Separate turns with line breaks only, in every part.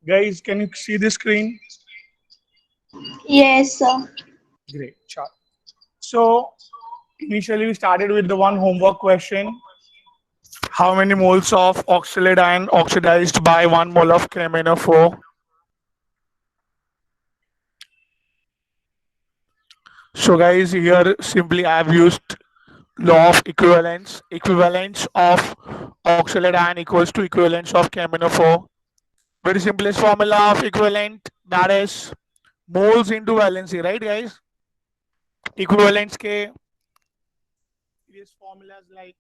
Guys, can you see the screen?
Yes, sir.
Great. Sure. So initially we started with the one homework question. How many moles of oxalate ion oxidized by 1 mole of KMnO4? So guys, here simply I have used law of equivalence. Equivalence of oxalate ion equals to equivalence of KMnO4. Very simplest formula of equivalent, that is moles into valency, right guys? Equivalence के these formulas like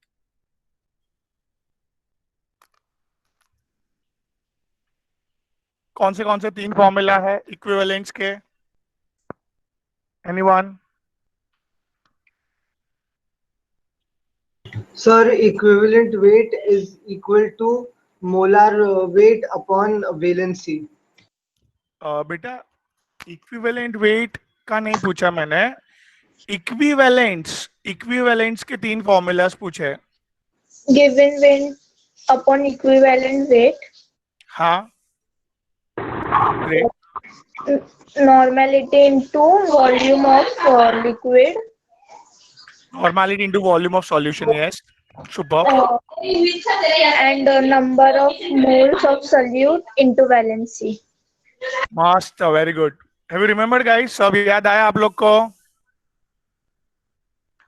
कौन से तीन formula है equivalence के? Anyone?
Sir, equivalent weight is equal to molar weight upon valency.
बेटा equivalent weight का नहीं पूछा मैंने, इक्विवेलेंस इक्विवेलेंस के तीन फॉर्मूलाज पूछे।
Given weight upon equivalent weight,
हाँ great,
normality into volume of liquid,
normality into volume of solution, yes super,
and number of moles of solute into valency.
मस्त, very good. Have you remembered guys? सब याद आया आप लोग को?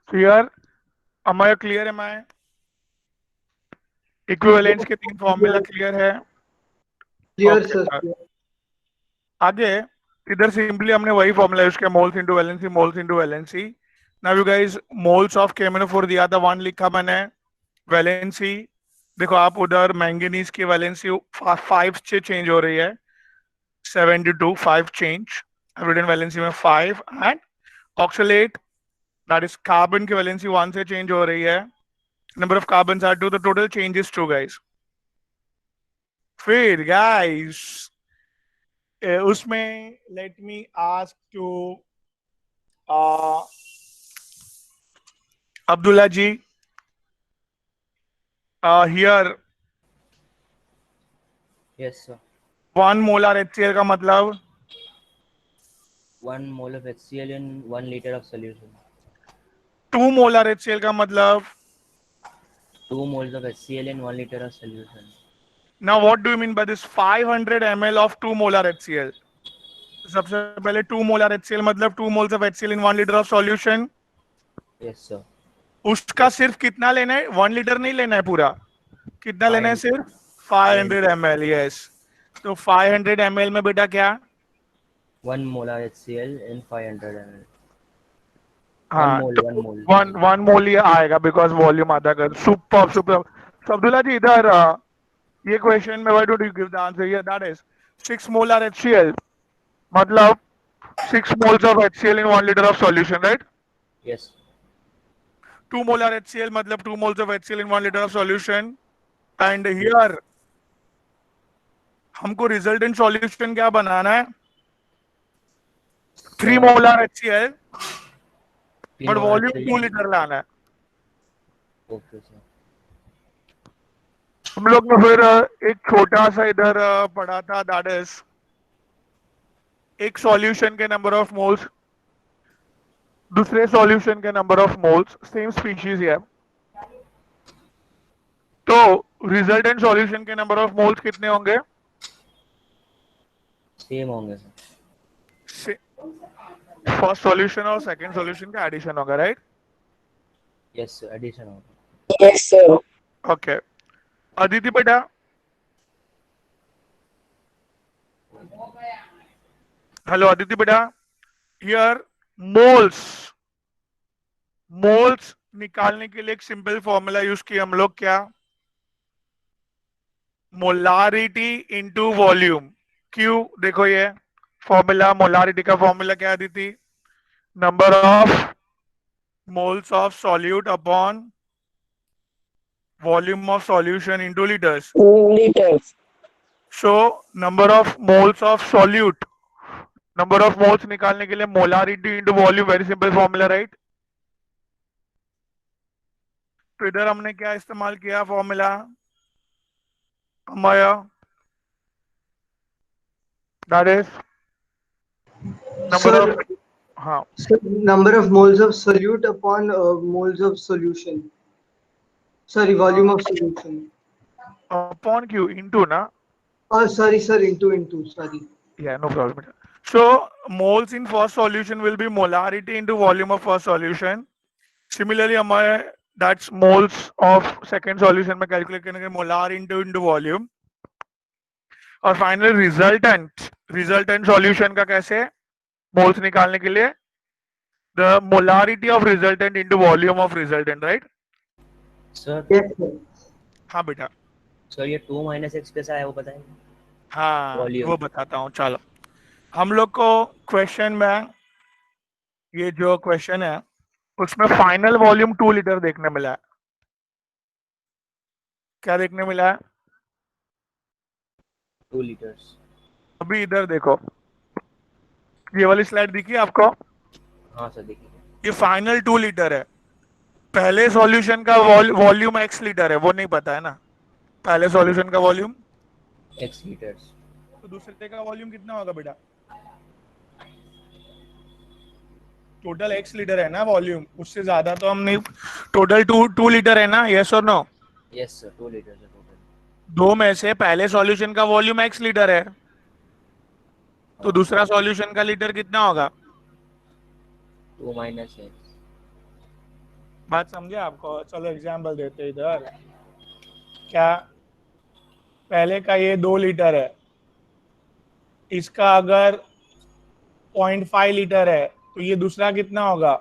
Clear? am I clear? am I equivalence के तीन formula clear है?
Clear,
okay
sir.
सर। आगे इधर सिंपली हमने वही फॉर्मूला यूज किया, moles into valency, moles into valency. Now you guys, moles of KMnO4 दिया था 1 लिखा मैंने, वैलेंसी देखो आप उधर मैंगनीज की वैलेंसी 5 से चेंज हो रही है, 72 5 चेंज, रिटन वैलेंसी में 5, and oxalate that is carbon की वैलेंसी 1 से चेंज हो रही है, number of carbon are 2, the total changes 2 guys. फिर गाइस उसमें let me ask to Abdullah ji, here
Yes, sir.
1 molar HCl का मतलब
1 mole of HCl in 1 liter of solution.
2 molar HCl का मतलब
2 moles of HCl in 1 liter of solution.
now what do you mean by this 500 ml of 2 molar HCl? सबसे पहले 2 molar HCl मतलब 2 moles of HCl in 1 liter of solution।
Yes, sir.
उसका सिर्फ कितना लेना है? 1 लीटर नहीं लेना है पूरा, कितना लेना है?
500
सिर्फ 500 ml, यस। तो 500 ml में बेटा क्या?
1 molar HCl in 500 ml. 1
हाँ
mole,
तो
1 mole.
1 मोल ही आएगा बिकॉज वॉल्यूम आधा कर। Super super. तो अब्दुल्ला जी इधर ये क्वेश्चन में why don't you give the answer here, that is 6 molar HCl मतलब 6 moles of HCl in 1 liter of solution, right?
Yes.
2 molar HCl मतलब 2 moles of HCl in 1 liter of solution, and here हमको resultant solution क्या बनाना है? 3 molar HCl
3
but
molar
volume
HCl.
2 litre लाना है।
Okay, sir.
हम लोग ने फिर एक छोटा सा इधर पढ़ा था, दैट इज एक सॉल्यूशन के नंबर ऑफ मोल्स, दूसरे सॉल्यूशन के number of moles, same species है, तो रिजल्टेंट सॉल्यूशन के नंबर ऑफ मोल्स कितने होंगे?
Same होंगे sir.
फर्स्ट सॉल्यूशन और सेकंड सॉल्यूशन का एडिशन होगा, राइट?
Yes, sir. Addition होगा.
Yes sir. ओके, अदिति बेटा हेलो अदिति बेटा, हियर मोल्स मोल्स निकालने के लिए एक सिंपल फॉर्मूला यूज किया हम लोग, क्या? Molarity into volume. क्यों? देखो ये फॉर्मूला, मोलारिटी का फॉर्मूला क्या दी थी? Number of moles of solute upon volume of solution into litres. Litres. So number of moles of solute, number of moles निकालने के लिए molarity into volume, very simple formula, right? तो इधर हमने क्या इस्तेमाल किया फॉर्मूला? हमारा That is number
Sir,
of, हाँ,
sir, number of moles of solute upon moles of solution. Sorry, volume of solution.
upon Q into ना.
Oh, sorry, sir, into, sorry.
Yeah, no problem. So moles in first solution will be molarity into volume of first solution. Similarly, हमारे that's moles of second solution में calculate करने के molar into volume. और final resultant solution का कैसे moles निकालने के लिए the molarity of resultant into volume of resultant, right?
Sir
Yes, sir.
हाँ बेटा,
सर ये 2 माइनस एक्स कैसा है वो बताएंगे?
हाँ
Volume.
वो बताता हूँ। चलो, हम लोग को क्वेश्चन में ये जो क्वेश्चन है उसमें फाइनल वॉल्यूम 2 लीटर देखने मिला है। क्या देखने मिला है?
2 लीटर्स।
अभी इधर देखो, ये वाली स्लाइड दिखी है आपको?
हाँ सर देखिए।
ये फाइनल 2 लीटर है। पहले सॉल्यूशन का वॉल्यूम x लीटर है, वो नहीं पता है ना। पहले सॉल्यूशन का वॉल्यूम,
एक्स लीटर्स।
तो दूसरे का वॉल्यूम कितना होगा बेटा? टोटल x लीटर है ना वॉल्यूम, उससे ज्यादा तो हम नहीं। टोटल टू लीटर है ना, यस और नो?
यस सर 2 लीटर्स है टोटल।
दो में से पहले सॉल्यूशन का वॉल्यूम x लीटर है, तो दूसरा सॉल्यूशन का लीटर कितना होगा?
2 माइनस एक्स।
बात समझे आपको? चलो एग्जाम्पल देते हैं इधर। क्या पहले का ये 2 लीटर है, इसका अगर 0.5 लीटर है तो ये दूसरा कितना होगा?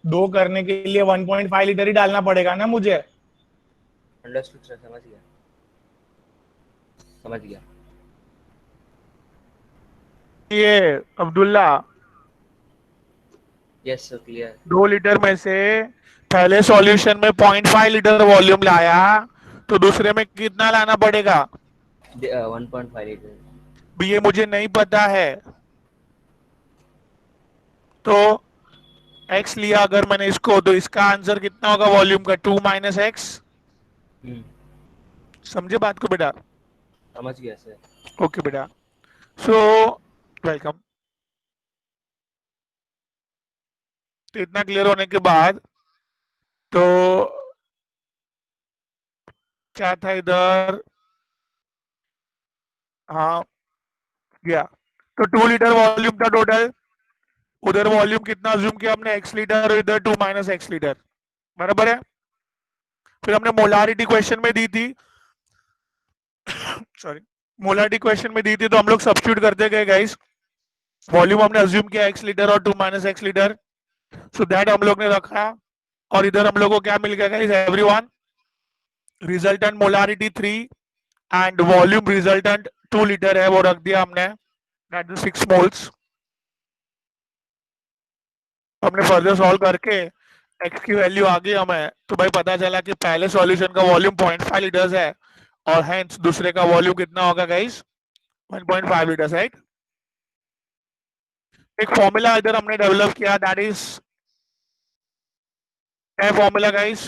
2 करने के लिए 1.5 लीटर ही डालना पड़ेगा ना मुझे।
अंडरस्टूड सर, समझ गया समझ गया।
ये Abdullah,
yes sir clear.
2 litre में से पहले सॉल्यूशन में 0.5 लीटर वॉल्यूम लाया, तो दूसरे में कितना लाना पड़ेगा?
1.5 लीटर।
भी ये मुझे नहीं पता है, तो x लिया अगर मैंने इसको, तो इसका आंसर कितना होगा वॉल्यूम का? 2 माइनस एक्स। समझे बात को बेटा?
समझ गया सर।
ओके बेटा, सो वेलकम। तो इतना क्लियर होने के बाद तो क्या था इधर? हाँ गया। तो 2 लीटर वॉल्यूम था टोटल, उधर वॉल्यूम कितना अज्यूम किया हमने? x लीटर, और इधर 2 माइनस एक्स लीटर, बराबर है। फिर हमने मोलारिटी क्वेश्चन में दी थी, सॉरी, मोलारिटी क्वेश्चन में दी थी, तो हम लोग सब्स्टिट्यूट करते गए गाइस। वॉल्यूम हमने अज्यूम किया x लीटर और 2 minus x litre, so that हम लोग ने रखा। और इधर हम लोग को क्या मिल गया guys everyone? Resultant molarity 3 and volume resultant 2 litre है, वो रख दिया हमने, दैट इज 6 मोल्स। हमने फर्दर सॉल्व करके x की वैल्यू आ गई हमें, तो भाई पता चला कि पहले सॉल्यूशन का वॉल्यूम 0.5 लीटर्स है, और हेंस दूसरे का वॉल्यूम कितना होगा गाइस? 1.5 litres, right? एक फॉर्मूला इधर हमने डेवलप किया, दैट इज क्या फॉर्मूला गाइस?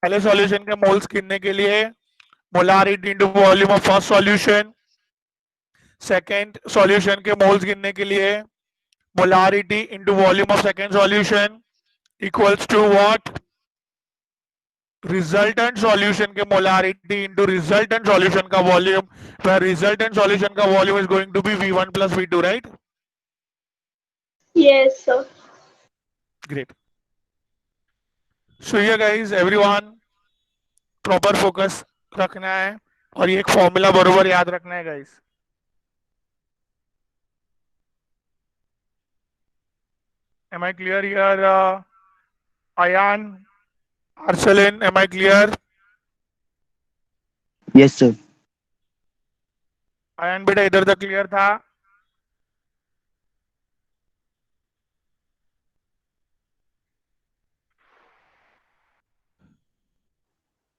पहले सॉल्यूशन के मोल्स गिनने के लिए molarity into volume of first solution, second solution के मोल्स गिनने के लिए molarity into volume of second solution equals to what? Resultant solution के मोलारिटी इनटू रिजल्टेंट सॉल्यूशन का वॉल्यूम, where रिजल्टेंट सॉल्यूशन का volume is going to be v1 plus v2, right?
Yes, sir.
Great. So here guys, everyone proper focus रखना है, और ये एक formula बरोबर याद रखना है guys. Am I clear here? Ayan, Arsalan, am I clear?
Yes, sir.
Ayan बेटा इधर तक क्लियर था?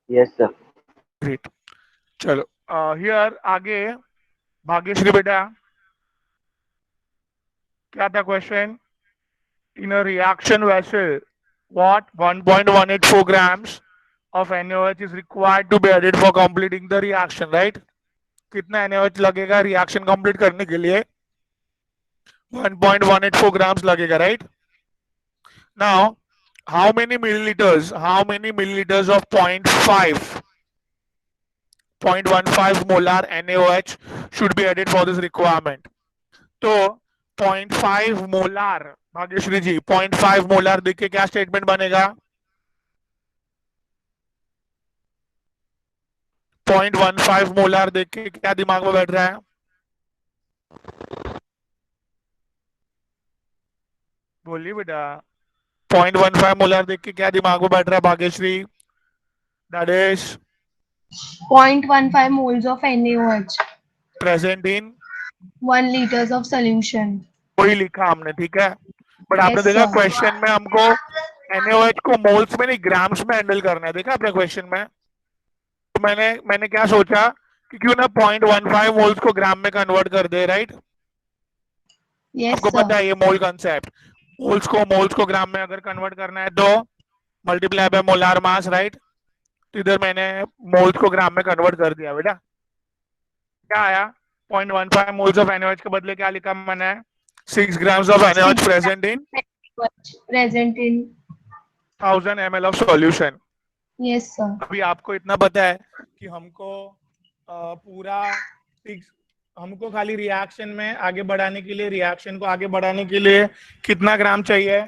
Yes, sir.
ग्रेट। चलो हियर आगे भाग्यश्री बेटा, क्या था question? In a reaction vessel what 1.184 grams of NaOH is required to be added for completing the reaction, right? कितना NaOH लगेगा रिएक्शन कंप्लीट करने के लिए? 1.184 grams लगेगा, right? Now how many milliliters of 0.15 molar NaOH should be added for this requirement? तो 0.5 molar, Bhagyashree जी 0.5 molar देख के क्या स्टेटमेंट बनेगा? 0.15 मोलार देख के क्या दिमाग में बैठ रहा है? बोलिए बेटा, 0.15 मोलार देख के क्या दिमाग में बैठ रहा है Bhagyashree? That is
0.15 moles of NaOH,
present in
1 liters of solution.
वही लिखा हमने, ठीक है? बट आपने
Yes,
देखा
sir.
क्वेश्चन में हमको NaOH को मोल्स में नहीं ग्राम्स में हैंडल करना है, देखा आपने क्वेश्चन में? तो मैंने क्या सोचा कि क्यों ना 0.15 मोल्स को ग्राम में कन्वर्ट कर दे, राइट?
Yes,
आपको
sir.
पता है ये मोल कंसेप्ट, मोल्स को ग्राम में अगर कन्वर्ट करना है तो multiply by molar mass, right? तो इधर मैंने मोल्स को ग्राम में कन्वर्ट कर दिया बेटा। क्या आया? 0.15 मोल्स ऑफ NaOH के बदले क्या लिखा मैंने? 6 grams of NaOH
6
present in
present in.
1000 ml of solution।
Yes, sir.
अभी आपको इतना पता है कि हमको पूरा हमको खाली रिएक्शन में आगे बढ़ाने के लिए, रिएक्शन को आगे बढ़ाने के लिए कितना ग्राम चाहिए?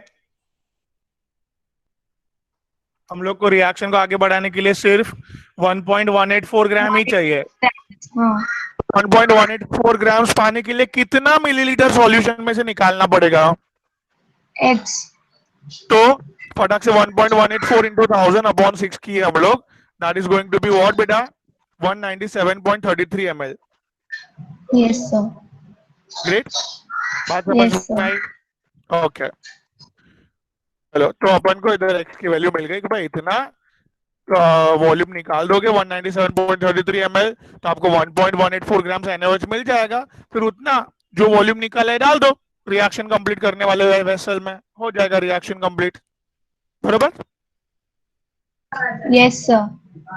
हम लोग को रिएक्शन को आगे बढ़ाने के लिए सिर्फ 1.184 ग्राम ही चाहिए।
हाँ.
1.184 ग्राम्स पाने के लिए कितना मिलीलीटर सॉल्यूशन में से निकालना पड़ेगा?
X.
तो फटाक से 1.184 into 1000 upon 6 किए हम लोग, that is going to be what बेटा? 197.33 ml।
Yes, sir.
ग्रेट, बात समझ
Yes, sir.
में आई? ओके, चलो तो अपन को इधर x की वैल्यू मिल गई कि भाई इतना वॉल्यूम निकाल दोगे 197.33 ml, तो आपको 1.184 ग्राम NaOH मिल जाएगा। फिर उतना जो वॉल्यूम निकाला है डाल दो रिएक्शन कंप्लीट करने वाले वेसल में, हो जाएगा रिएक्शन कंप्लीट, बरोबर?
Yes, sir.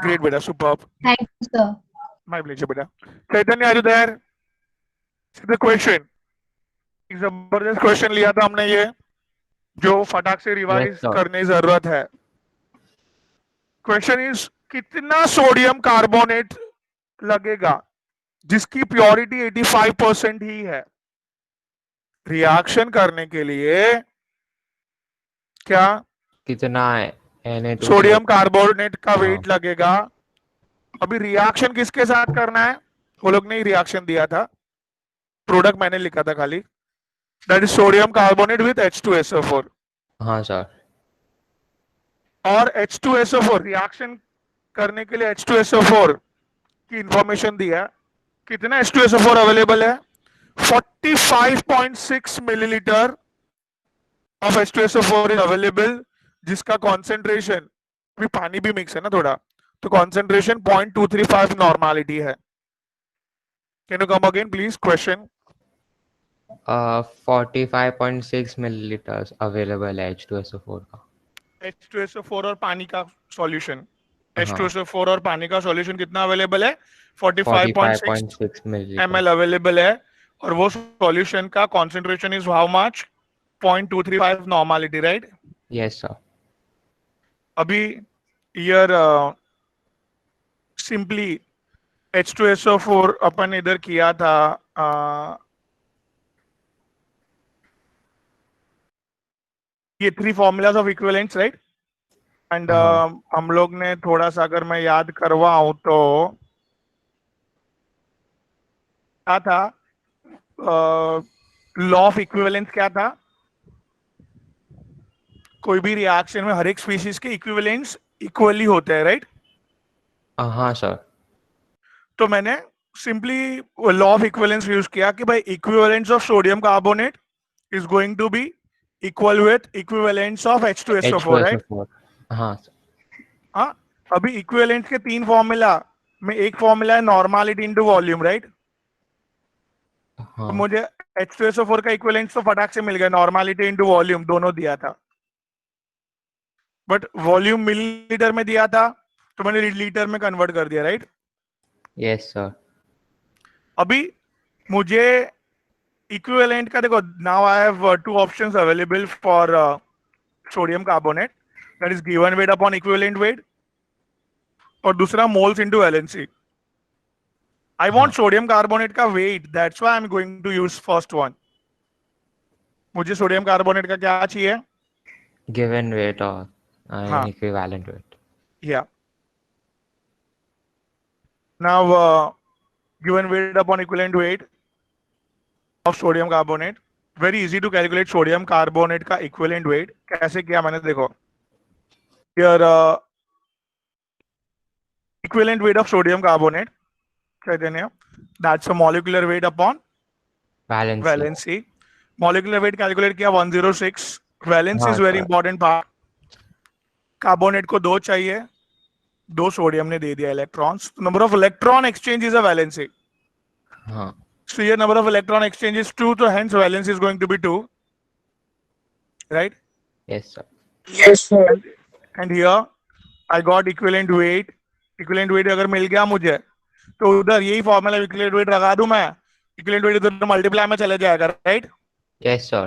ग्रेट बेटा, superb,
Thank you, sir.
My pleasure बेटा। Chaitanya, are you there? The question, एक जबरदस्त क्वेश्चन लिया था हमने ये, जो फटाक से रिवाइज
Yes, sir.
करने की जरूरत है। क्वेश्चन इज, कितना सोडियम कार्बोनेट लगेगा जिसकी प्योरिटी 85% ही है? रिएक्शन करने के लिए क्या
कितना है Na2
सोडियम कार्बोनेट का
हाँ।
वेट लगेगा? अभी रिएक्शन किसके साथ करना है? वो लोग ने रिएक्शन दिया था, प्रोडक्ट मैंने लिखा था खाली, that is sodium carbonate with H2SO4।
हाँ सर।
और H2SO4 रिएक्शन करने के लिए H2SO4 की इंफॉर्मेशन दिया। कितना H2SO4 अवेलेबल है? 45.6 millilitre of H2SO4 is available, जिसका कॉन्सेंट्रेशन, भी पानी भी मिक्स है ना थोड़ा, तो कॉन्सेंट्रेशन 0.235 नॉर्मलिटी है। Can you come again please question?
45.6 milliliters available है H2SO4 का।
H2SO4 और पानी का सॉल्यूशन,
हाँ।
H2SO4 और पानी का सॉल्यूशन कितना अवेलेबल है? 45.6
milliliters
ml अवेलेबल है, और वो सॉल्यूशन का concentration is how much? 0.235 normality, right?
Yes sir.
अभी ईयर सिंपली H2SO4 अपन इधर किया था, ये 3 formulas of equivalence, right? And हम लोग ने थोड़ा सा, अगर मैं याद करवाऊं तो क्या था लॉ ऑफ इक्विवेलेंस? क्या था? कोई भी रिएक्शन में हर एक स्पीशीज के इक्विवेलेंस इक्वली होते हैं, राइट?
हाँ सर।
तो मैंने simply law of equivalence use किया कि भाई equivalence of sodium carbonate is going to be equal with equivalence of H2SO4, right?
हाँ सर।
हाँ, अभी इक्विवेलेंस के 3 फॉर्मूला में एक फॉर्मूला है नॉर्मलिटी इनटू वॉल्यूम, राइट?
हाँ
तो मुझे H2SO4 का इक्विवेलेंस तो फटाक से मिल गया, नॉर्मलिटी इनटू वॉल्यूम दोनों दिया था, बट वॉल्यूम मिलीलीटर में दिया था तो मैंने लीटर में कन्वर्ट कर दिया, राइट?
Yes sir.
अभी मुझे इक्विवेलेंट का देखो, now I have two options available for sodium carbonate, that is given weight upon equivalent weight, और दूसरा moles into valency. I want sodium carbonate का weight, that's why I am going to use first one. मुझे sodium carbonate का क्या चाहिए?
Given weight or
हाँ.
an equivalent weight.
Yeah. Now, given weight upon equivalent weight of sodium carbonate, very easy to calculate sodium carbonate का equivalent weight. कैसे किया मैंने, देखो. Here, equivalent weight of sodium carbonate, कहते हैं, that's a molecular weight upon
Valency.
valency. Molecular weight calculate किया 106. Valency is
हाँ,
very
sir.
important part. Carbonate को 2 चाहिए, 2 सोडियम ने दे दिया electrons. Number of electron exchange is a valency.
हाँ.
So here number of electron exchange is 2, so hence valence is going to be 2, right?
Yes, sir.
Yes, sir.
And here I got equivalent weight. Equivalent weight अगर मिल गया मुझे, तो उधर यही formula equivalent weight लगा दूं मैं. Equivalent weight उधर मल्टीप्लाई में चले जाएगा, right?
Yes, sir.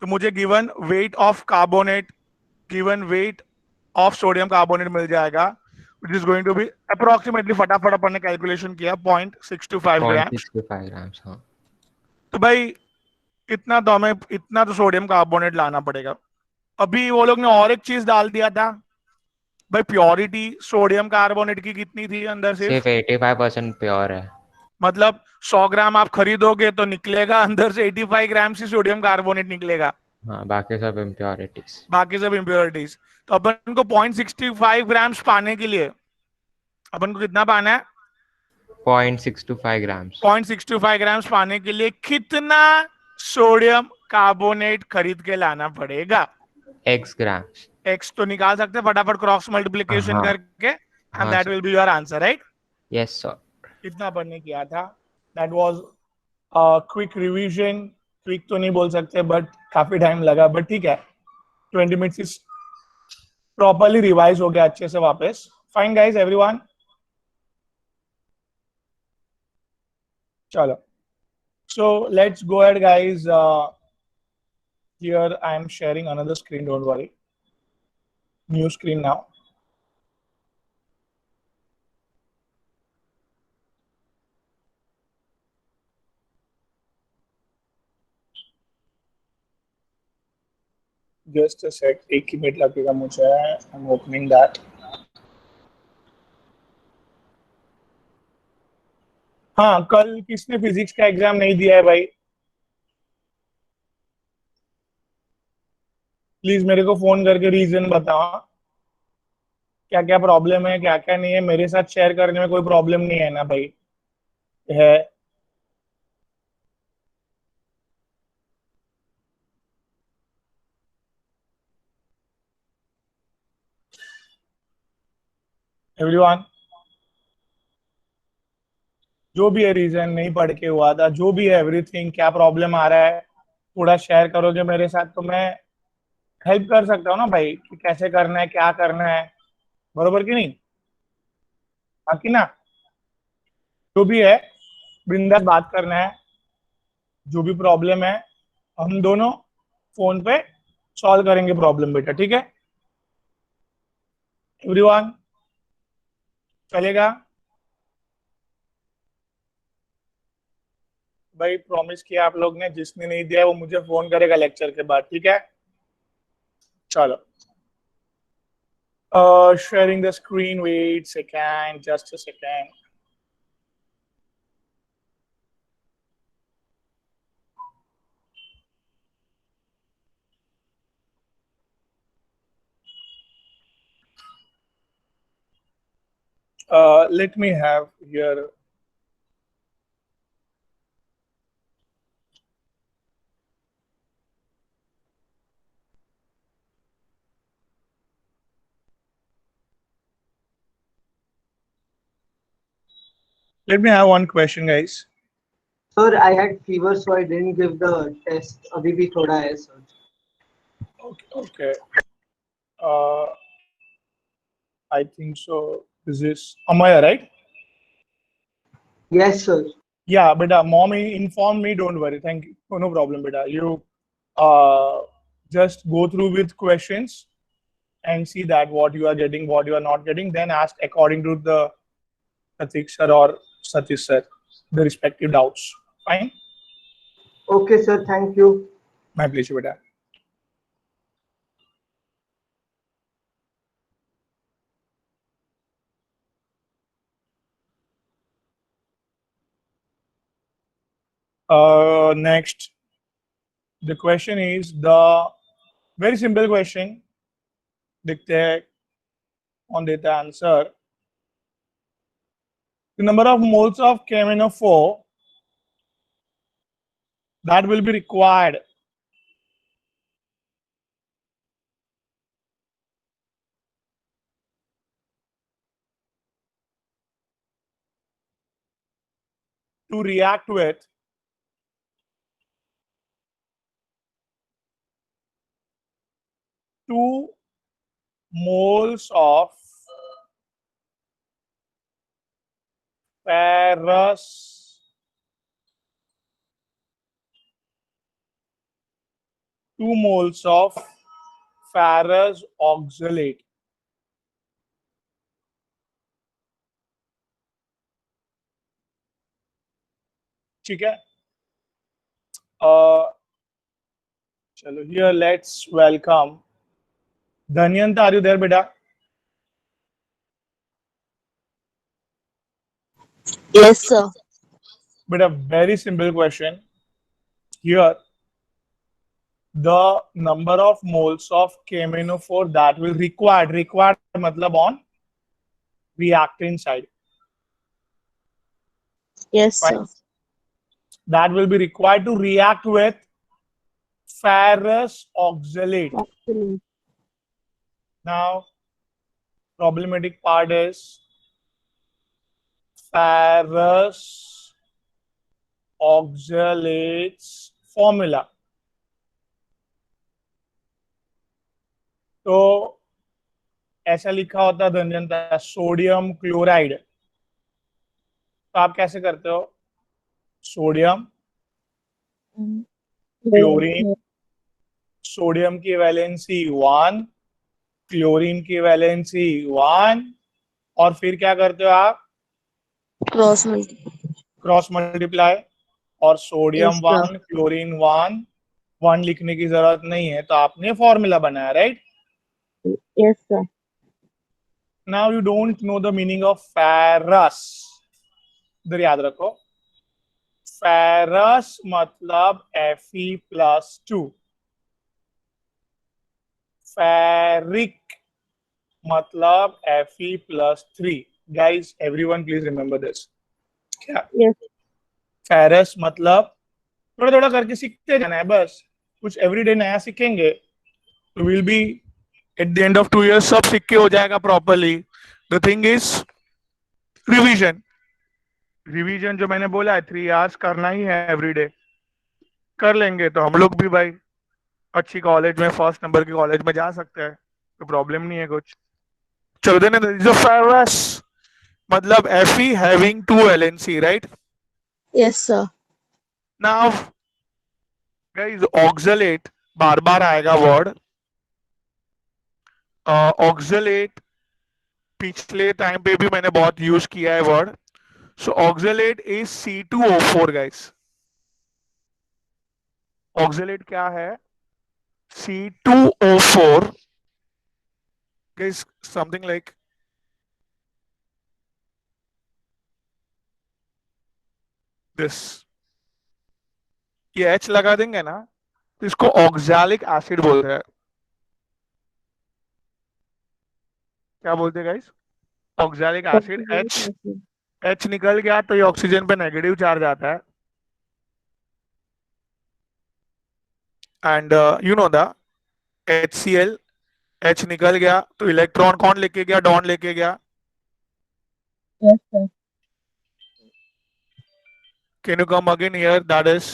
तो मुझे given weight of carbonate, given weight of sodium carbonate मिल जाएगा, which is going to be approximately, फटाफट अपन ने कैलकुलेशन किया, 0.625 grams.
0.65 grams. हाँ.
तो भाई इतना तो हमें, इतना तो सोडियम कार्बोनेट लाना पड़ेगा. अभी वो लोग ने और एक चीज डाल दिया था भाई, प्योरिटी सोडियम कार्बोनेट की कितनी थी अंदर से?
सिर्फ 85% प्योर है.
मतलब 100 ग्राम आप खरीदोगे तो निकलेगा अंदर से 85 ग्राम से सोडियम कार्बोनेट निकलेगा,
हाँ, बाकी सब impurities.
बाकी सब इम्प्योरिटीज. तो अपन को 0.65 ग्राम्स पाने के लिए अपन को कितना पाना है?
0.625 grams.
0.625 ग्राम्स पाने के लिए कितना सोडियम कार्बोनेट खरीद के लाना पड़ेगा?
X grams.
एक्स तो निकाल सकते हैं फटाफट क्रॉस मल्टीप्लीकेशन
हाँ.
करके, एंड
हाँ,
that
sir.
Will be your answer, right?
Yes, sir.
इतना पढ़ने किया था. That was quick revision. Quick तो नहीं बोल सकते, बट काफी टाइम लगा, बट ठीक है, 20 मिनट्स प्रॉपर्ली रिवाइज हो गया अच्छे से वापस. Fine guys, everyone. चलो, so let's go ahead guys. Here I am sharing another screen, don't worry. New screen now. Just a sec, एक ही मिनट लगेगा मुझे. I'm opening that. हाँ, कल किसने फिजिक्स का एग्जाम नहीं दिया है भाई? प्लीज मेरे को फोन करके रीजन बताओ, क्या क्या प्रॉब्लम है, क्या क्या नहीं है. मेरे साथ शेयर करने में कोई प्रॉब्लम नहीं है ना भाई? है. एवरीवन, जो भी है रीजन, नहीं पढ़ के हुआ था, जो भी है, एवरीथिंग, क्या प्रॉब्लम आ रहा है, थोड़ा शेयर करोगे मेरे साथ तो मैं हेल्प कर सकता हूँ ना भाई, कि कैसे करना है, क्या करना है. बरोबर कि नहीं? बाकी ना, जो भी है बिंदास बात करना है. जो भी प्रॉब्लम है हम दोनों फोन पे सॉल्व करेंगे प्रॉब्लम बेटा, ठीक है? एवरीवन, चलेगा भाई? प्रॉमिस किया आप लोग ने, जिसने नहीं दिया वो मुझे फोन करेगा लेक्चर के बाद, ठीक है? चलो, sharing the screen, wait second, just a second. Let me have here. Let me have one question, guys.
Sir, I had fever, so I didn't give the test. अभी भी थोड़ा है sir.
Okay. I think so. This is Amaya, right?
Yes, sir.
Yeah, beta, mom informed me, don't worry, thank you. Oh, no problem, beta. You just go through with questions and see that what you are getting, what you are not getting, then ask according to the Pratik sir or Satish sir, the respective doubts. Fine?
Okay, sir. Thank you.
My pleasure, beta. Next, the question is the very simple question. देखते हैं कौन देता है answer. The number of moles of KMnO4 that will be required to react with 2 moles of ferrous 2 moles of ferrous oxalate. ठीक है? चलो, here let's welcome Dhanyanth. Are you there, beta?
Yes, sir.
But a very simple question. Here, the number of moles of KMnO4 that will required matlab on reactant side.
Yes,
Fine.
sir.
That will be required to react with ferrous oxalate.
Absolutely.
Now, problematic part is ferrous oxalates formula. तो ऐसा लिखा होता है धन्यता sodium chloride. तो आप कैसे करते हो? सोडियम क्लोरीन, सोडियम की वैलेंसी 1, क्लोरीन की वैलेंसी 1, और फिर क्या करते हो आप?
Cross multiply.
Cross multiply. और सोडियम
Yes, sir.
1 क्लोरीन 1 लिखने की जरूरत नहीं है, तो आपने फॉर्मूला बनाया, right?
Yes, sir.
Now you don't know the meaning of ferrous. इधर याद रखो, फेरस मतलब Fe+2, फेरिक मतलब Fe+3. Guys, everyone please remember this. क्या
Yes.
फेरस मतलब थोड़ा थोड़ा करके सीखते जाना है बस. कुछ एवरीडे नया सीखेंगे तो will be at the end of 2 years सब सीख के हो जाएगा properly. The thing is revision. Revision जो मैंने बोला है 3 hours करना ही है एवरीडे. कर लेंगे तो हम लोग भी भाई अच्छी कॉलेज में, फर्स्ट नंबर की कॉलेज में जा सकते हैं, तो प्रॉब्लम नहीं है कुछ. चलो देन जो फेरस मतलब Fe having 2 valency, right?
Yes, sir.
Now guys, oxalate बार बार आएगा वर्ड. ऑक्सलेट पिछले टाइम पे भी मैंने बहुत यूज किया है word. So oxalate is C2O4 guys. Oxalate क्या है? C2O4 guys, something like this. ये H लगा देंगे ना तो इसको ऑक्सैलिक एसिड बोलते हैं. क्या बोलते हैं गाइस? Oxalic acid. H निकल गया तो ये ऑक्सीजन पे नेगेटिव चार्ज आता है. And you know the HCl, H निकल गया तो इलेक्ट्रॉन कौन लेके गया? डॉन लेके गया.
Yes, sir.
Can you come again here? That is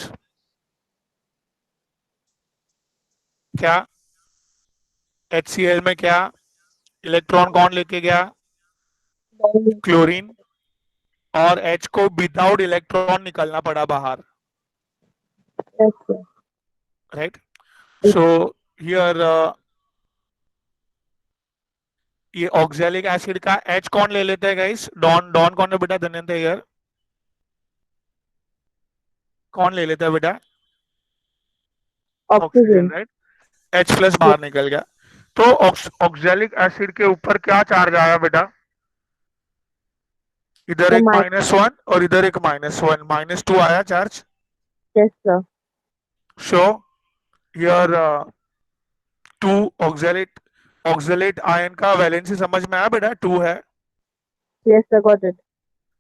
क्या? HCl में क्या इलेक्ट्रॉन कौन लेके गया? क्लोरीन. और H को विदाउट इलेक्ट्रॉन निकलना पड़ा बाहर,
Yes, sir.
Right. So here ये ऑक्सैलिक एसिड का H कौन ले लेते हैं गाइस? डॉन डॉन कौन है बेटा? धन्यंत हियर कौन ले लेता है बेटा? Oxygen,
Oxygen.
Right. H plus बाहर निकल गया. तो ऑक्सैलिक एसिड के ऊपर क्या चार्ज आया बेटा? इधर
तो
एक
minus-
-1 और इधर एक -1, -2 आया charge.
Yes, sir.
So here 2 oxalate ion का वैलेंसी समझ में आया बेटा? 2 है.
Yes, sir. Got it.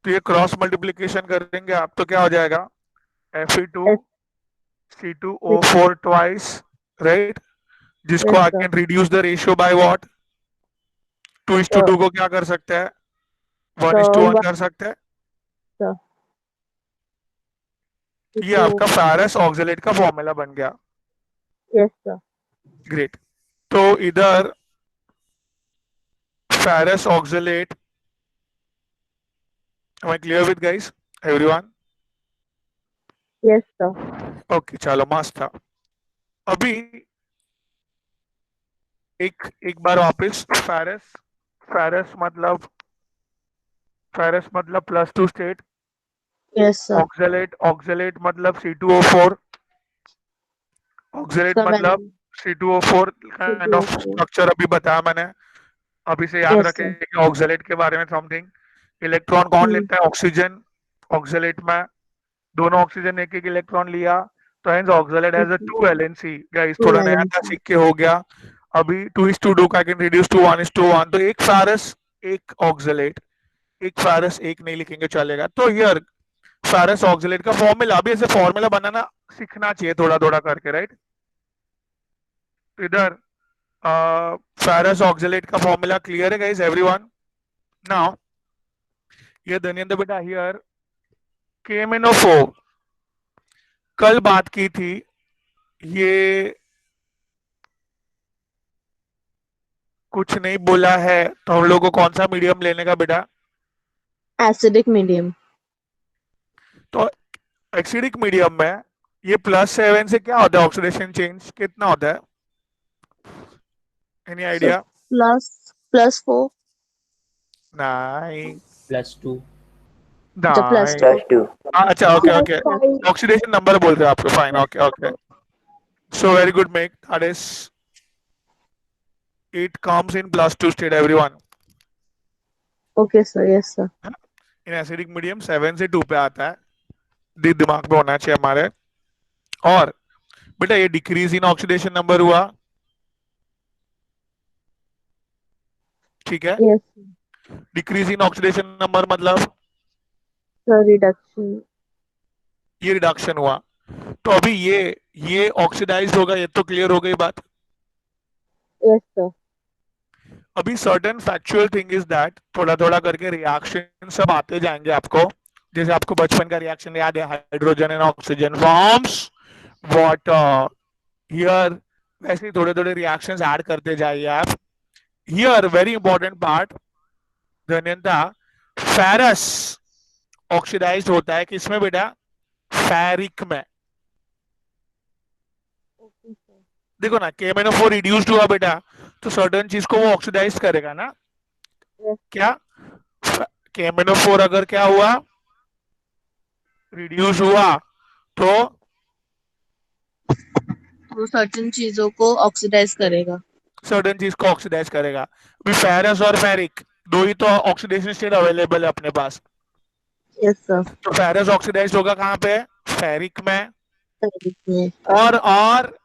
तो ये क्रॉस मल्टीप्लीकेशन करेंगे आप तो क्या हो जाएगा? Fe2
Yes.
C2O4 twice, right. जिसको
Yes,
I
sir.
Can reduce the ratio by what? 2:2 को क्या कर सकते हैं? 1:1 कर सकते हैं.
Sir.
ये आपका फेरस ऑक्सैलेट का फॉर्मूला बन गया.
Yes, sir.
ग्रेट. तो इधर ferrous oxalate, am I clear with guys? Everyone?
Yes, sir.
Okay, चलो मस्त था. अभी एक बार वापस फेरस मतलब +2 स्टेट.
Yes, sir.
ऑक्सैलेट मतलब C2O4. ऑक्सैलेट
Sir,
मतलब
value.
C2O4 kind of
C2O4.
Structure अभी बताया मैंने. अभी से याद
Yes,
रखें
sir.
कि ऑक्सैलेट के बारे में समथिंग. इलेक्ट्रॉन कौन लेता है? ऑक्सीजन. ऑक्सैलेट में दोनों ऑक्सीजन एक इलेक्ट्रॉन लिया, तो hence oxalate has a 2 valency. Guys थोड़ा नया था, सीख के हो गया. अभी 2:2 का कैन रिड्यूस टू 1:1. तो एक फेरस एक ऑक्सैलेट, एक फेरस एक नहीं लिखेंगे चलेगा. तो हियर फेरस ऑक्सैलेट का फॉर्मूला, अभी ऐसे फॉर्मूला बनाना सीखना चाहिए थोड़ा थोड़ा करके, राइट. इधर फेरस ऑक्सैलेट का फॉर्मूला क्लियर है गाइस? एवरीवन? नाउ ये धन्यंत बेटा हियर KMnO4 कल बात की थी. ये कुछ नहीं बोला है, तो हम लोग को कौन सा मीडियम लेने का बेटा?
Acidic medium.
तो एसिडिक मीडियम में ये +7 से क्या होता है? ऑक्सीडेशन चेंज कितना होता है? Any idea?
+4.
नहीं.
+2.
+2.
+2.
अच्छा, okay okay.
Five.
Oxidation number बोल रहे हो आपको. Fine, okay okay. So very good make. That is it comes in +2 state everyone.
Okay, sir. Yes, sir.
In acidic medium 7 से 2 पे आता है. दिमाग में होना चाहिए हमारे. और बेटा ये डिक्रीज इन ऑक्सीडेशन नंबर हुआ, ठीक है.
Yes, sir.
Decrease in oxidation number मतलब
Sir, reduction.
ये रिडक्शन हुआ. तो अभी ये ऑक्सीडाइज होगा, ये तो क्लियर हो गई बात.
Yes, sir.
अभी certain factual thing is that थोड़ा थोड़ा करके रिएक्शन सब आते जाएंगे आपको. जैसे आपको बचपन का रिएक्शन याद है, hydrogen and oxygen forms water. Here वैसे ही थोड़े थोड़े रिएक्शंस ऐड करते जाइए आप. Here very important part Dhanyanta, ferrous oxidized होता है किसमें बेटा? फेरिक में.
Okay, sir.
देखो ना, KMnO4 रिड्यूस्ड हुआ बेटा, तो सर्टेन चीज को वो ऑक्सीडाइज करेगा ना.
Yes.
क्या KMnO4 अगर क्या हुआ? रिड्यूस हुआ, तो
वो सर्टेन चीजों को ऑक्सीडाइज करेगा.
सर्टेन चीज को ऑक्सीडाइज करेगा. अभी फेरस और फेरिक दो ही तो ऑक्सीडेशन स्टेट अवेलेबल है अपने पास.
Yes, sir.
तो फेरस ऑक्सीडाइज होगा कहाँ पे? फेरिक में.
में.
और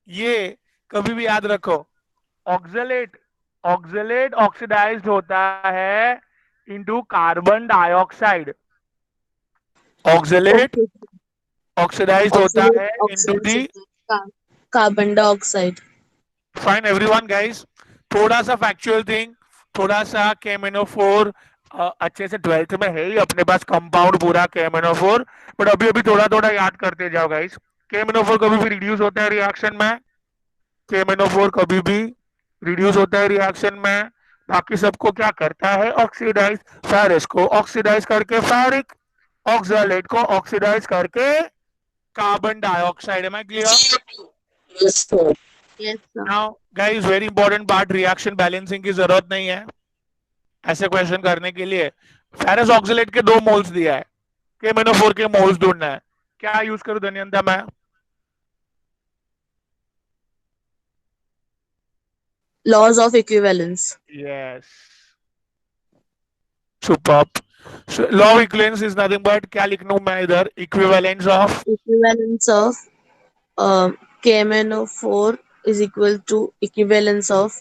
ये कभी भी याद रखो, ऑक्सैलेट ऑक्सीडाइज्ड होता है into carbon dioxide. Oxalate
Okay.
Oxidized होता है into the.
Carbon dioxide.
Fine everyone guys, थोड़ा सा फैक्चुअल थिंग, थोड़ा सा KMnO4 अच्छे से 12th में है ही अपने पास कंपाउंड पूरा KMnO4, बट अभी अभी थोड़ा थोड़ा याद करते जाओ गाइस. KMnO4 कभी भी रिड्यूस होता है रिएक्शन में. KMnO4 कभी भी रिड्यूस होता है रिएक्शन में बाकी सबको क्या करता है, ऑक्सीडाइज। फेरस को ऑक्सीडाइज करके फेरिक, ऑक्सैलेट को ऑक्सीडाइज करके carbon dioxide. Am I clear?
Yes, sir. Yes, sir.
Now guys, very important part, reaction balancing की जरूरत नहीं है ऐसे क्वेश्चन करने के लिए। फेरस ऑक्सैलेट के 2 मोल्स दिया है, KMnO4 के मोल्स ढूंढना है। क्या यूज करूं धन्यंता मैं?
Laws of equivalence.
Yes. Superb. So, law of equivalence is nothing but क्या लिखूं मैं इधर? Equivalence of
Equivalence of KMnO4 is equal to equivalence of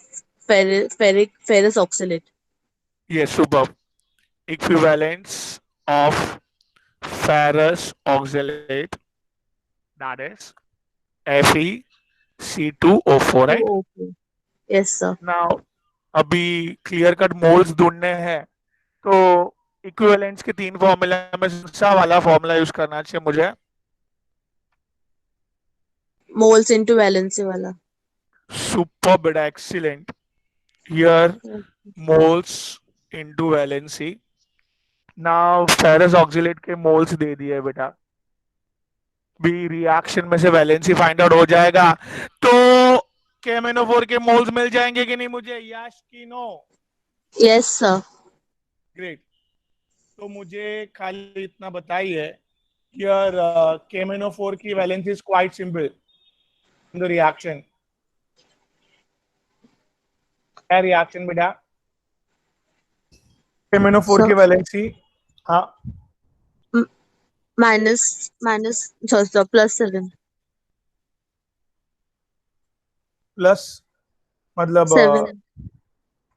ferrous oxalate.
yes, superb. Equivalence of ferrous oxalate, that is FeC2O4, right?
Okay. Yes, sir.
Now अभी clear cut moles ढूंढने हैं, तो equivalence के 3 formula में सा वाला formula use करना चाहिए मुझे?
Moles into valency wala.
Superb, बेटा, excellent. Here moles into valency. Now ferrous oxalate के मोल्स दे दिए बेटा, भी रिएक्शन में से वैलेंसी फाइंड आउट हो जाएगा, तो KMnO4 के मोल्स मिल जाएंगे कि नहीं मुझे? यस कि नो?
Yes, sir.
ग्रेट। तो मुझे खाली इतना बताइए, यार KMnO4 की valency is quite simple in the reaction. क्या रिएक्शन बेटा? KMnO4 की वैलेंसी, हाँ,
+7.
प्लस मतलब
7.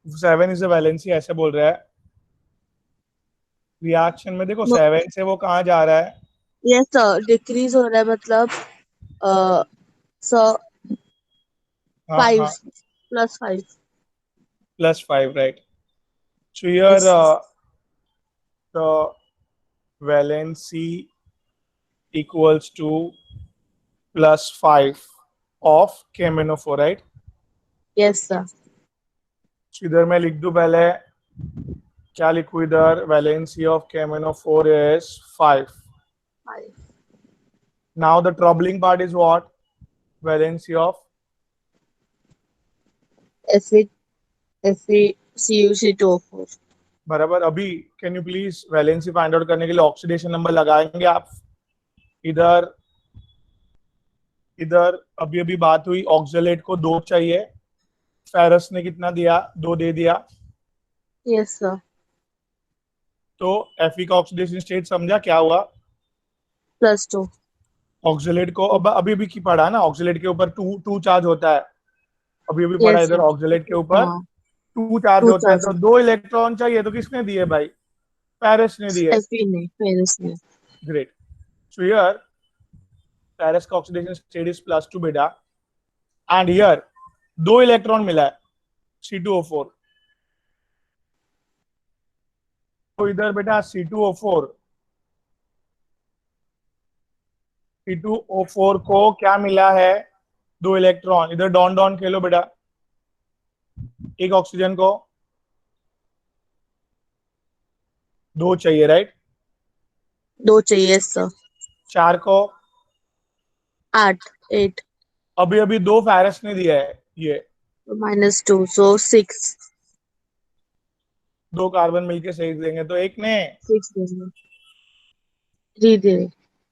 7 इज वैलेंसी ऐसे बोल रहा है रिएक्शन में। देखो
No.
7 से वो कहाँ जा रहा है?
Yes, sir. Decrease हो रहा है मतलब so
हाँ
5
हाँ,
+5.
+5, right? So here
Yes, sir.
the valency equals to +5 of KMnO4, right?
Yes, sir.
So इधर मैं लिख दूं पहले, क्या लिखूं इधर? valency of KMnO4 is 5.
5.
Now the troubling part is what? Valency of
FeCU2O4.
बराबर। अभी can you please valency find out करने के लिए ऑक्सीडेशन नंबर लगाएंगे आप? इधर इधर अभी अभी बात हुई, ऑक्सैलेट को 2 चाहिए, फेरस ने कितना दिया? 2 दे दिया।
Yes, sir.
तो Fe का ऑक्सीडेशन स्टेट समझा क्या हुआ?
+2.
ऑक्सैलेट को अब अभी अभी की पढ़ा ना, ऑक्सैलेट के ऊपर 2 चार्ज होता है। अभी अभी पढ़ा
Yes,
इधर
sir.
ऑक्सैलेट के ऊपर
हाँ.
2 चार्ज
2
होता है,
charge.
तो 2 इलेक्ट्रॉन चाहिए, तो किसने दिए भाई? फेरस ने दिए।
Fe ने, ferrous ने.
ग्रेट। सो हियर फेरस का ऑक्सीडेशन स्टेट इज +2 बेटा, एंड हियर 2 इलेक्ट्रॉन मिला है, C2O4। तो इधर बेटा C2O4 को क्या मिला है? 2 इलेक्ट्रॉन। इधर डॉन डॉन खेलो बेटा, एक ऑक्सीजन को 2 चाहिए, राइट?
2 चाहिए, yes, sir.
4 को
8.
अभी अभी 2 फेरस ने दिया है, ये
-2, so 6.
2 कार्बन मिलके 6 देंगे, तो एक ने
6 देंगे. 3 दे.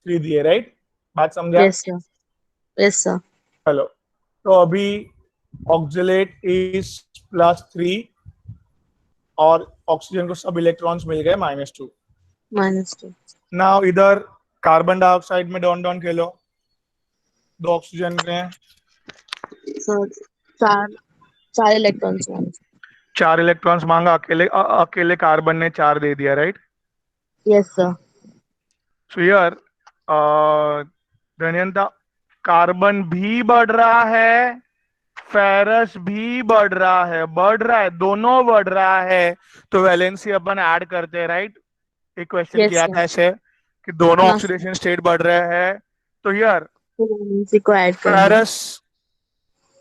3 दिए, राइट? बात समझा?
Yes, sir. Yes, sir.
Hello. तो अभी ऑक्सैलेट इज +3 और ऑक्सीजन को सब इलेक्ट्रॉन्स मिल गए -2।
-2.
नाउ इधर कार्बन डाइऑक्साइड में डॉन डॉन खेलो, 2 ऑक्सीजन में
So 4 electrons मांगे.
4 इलेक्ट्रॉन्स मांगा, अकेले कार्बन ने 4 दे दिया, right?
Yes, sir.
So here Dhanyanta, carbon भी बढ़ रहा है, फेरस भी बढ़ रहा है, दोनों बढ़ रहा है, तो वैलेंसी अपन ऐड करते हैं, राइट? एक क्वेश्चन
Yes,
किया
sir.
था ऐसे कि दोनों
Yes.
ऑक्सीडेशन स्टेट बढ़ रहे हैं, तो हियर
तो valency को ऐड करना.
फेरस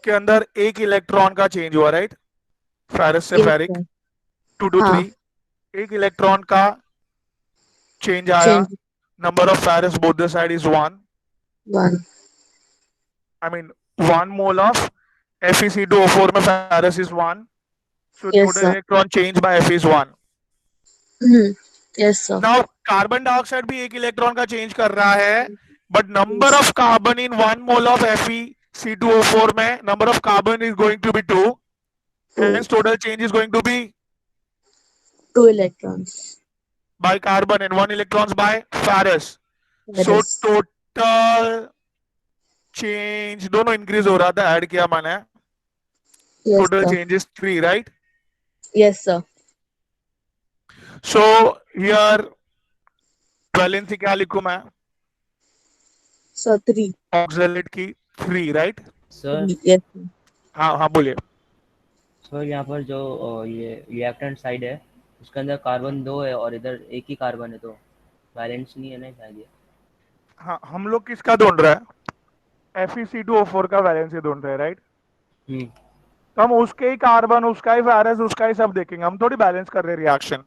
के अंदर 1 इलेक्ट्रॉन का चेंज हुआ, राइट? फेरस से
Yes,
फेरिक
sir.
2 to
हाँ.
3 एक इलेक्ट्रॉन का चेंज आया
Change
number of ferrous both the side is 1
1.
I mean 1 mole of FeC2O4 में ferrous is 1 so
Yes,
total
sir.
electron change by Fe is 1
Yes, sir.
now carbon dioxide भी एक electron का change कर रहा है but number of carbon in 1 mole of FeC2O4 में number of carbon is going to be 2 hence total change is going to be
2 electrons.
by carbon and 1 electrons by ferrous so
Ferrous.
total change दोनों increase हो रहा था add किया मैंने
Yes,
total
sir.
change is 3 right
Yes, sir.
so here valency क्या लिखूं मैं
So 3.
Oxalate की 3 right
सर
Yes, sir.
हाँ हाँ बोलिए
सर यहाँ पर जो ये लेफ्ट हैंड साइड है उसके अंदर कार्बन 2 है और इधर एक ही कार्बन है तो बैलेंस नहीं है ना शायद ये।
हाँ हम लोग किसका ढूंढ रहे हैं FeC2O4 का वैलेंसी ढूंढ रहे हैं राइट तो हम उसके ही कार्बन उसका ही फेरस उसका ही सब देखेंगे हम थोड़ी बैलेंस कर रहे हैं रिएक्शन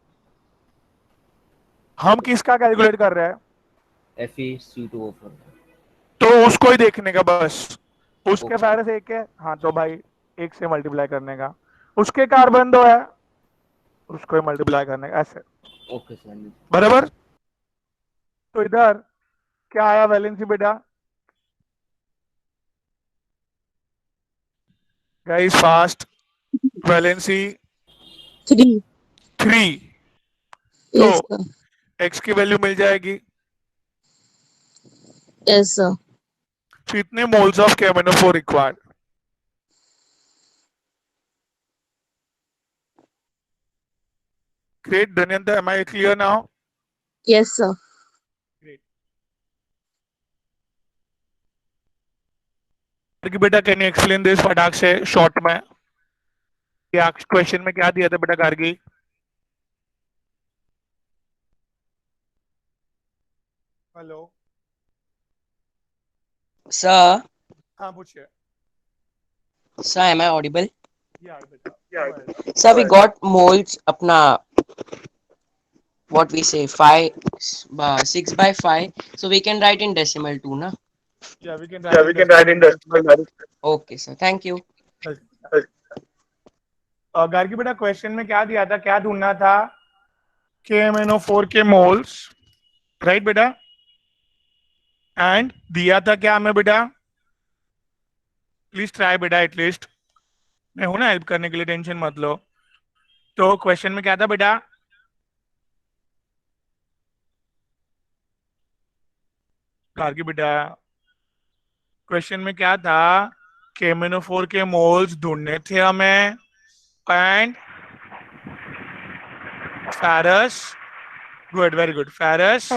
हम किसका कैलकुलेट कर रहे हैं
FeC2O4
तो उसको ही देखने का बस उसके
Okay.
फेरस एक है हाँ तो भाई एक से मल्टीप्लाई करने का उसके कार्बन 2 है उसको ही मल्टीप्लाई करने का ऐसे
ओके सर।
बराबर तो इधर क्या आया वैलेंसी बेटा गाइस फास्ट वैलेंसी
3.
3
Yes,
तो
sir.
x की वैल्यू मिल जाएगी
Yes, sir.
तो इतने moles of KMnO4 required great Dhanyanta am I clear now
Yes, sir.
कि बेटा कैन यू एक्सप्लेन दिस फटाक से शॉर्ट में क्या क्वेश्चन में क्या दिया था बेटा गार्गी हेलो
Sir,
हाँ पूछिए
sir, am I audible?
यार बेटा
Sir, we got moles apna what we say 6 by 5, so we can write in decimal too, na?
yeah we can write in decimal
Okay, sir. Thank you.
Gargi बेटा question में क्या दिया था क्या ढूंढना था KMnO4 के मोल्स राइट बेटा एंड दिया था क्या हमें बेटा प्लीज ट्राई बेटा एटलीस्ट मैं हूं ना हेल्प करने के लिए टेंशन मत लो तो क्वेश्चन में क्या था बेटा गार्गी बेटा क्वेश्चन में क्या था KMnO4 के मोल्स ढूंढने थे हमें and ferrous good very good ferrous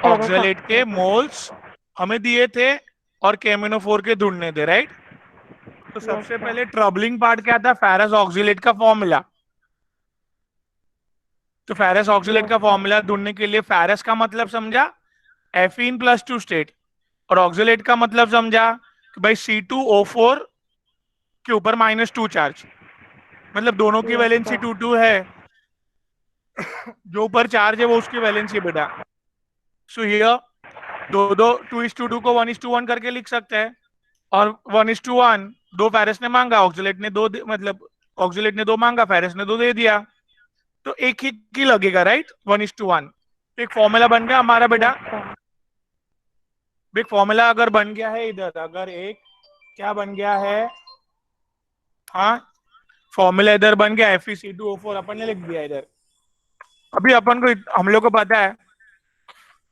oxalate के मोल्स हमें दिए थे और KMnO4 के ढूंढने थे राइट तो सबसे पहले ट्रबलिंग पार्ट क्या था फेरस ऑक्सलेट का फॉर्मूला तो फेरस ऑक्सलेट का फॉर्मूला ढूंढने के लिए फेरस का मतलब समझा Fe+2 स्टेट और ऑक्सलेट का मतलब समझा कि भाई C2O4 के ऊपर -2 चार्ज मतलब दोनों की वैलेंसी 2 है जो ऊपर चार्ज है वो उसकी वैलेंसी बेटा सो हियर 2:2 को 1:1 करके लिख सकते हैं और 1:1 दो फेरस ने मांगा ऑक्सलेट ने दो मतलब ऑक्सलेट ने 2 मांगा फेरस ने 2 दे दिया तो एक ही लगेगा राइट 1:1 एक फॉर्मूला बन गया हमारा बेटा एक फॉर्मूला अगर बन गया है इधर अगर एक क्या बन गया है हाँ फॉर्मूला इधर बन गया FeC2O4 अपन ने लिख दिया इधर अभी अपन को हम लोग को पता है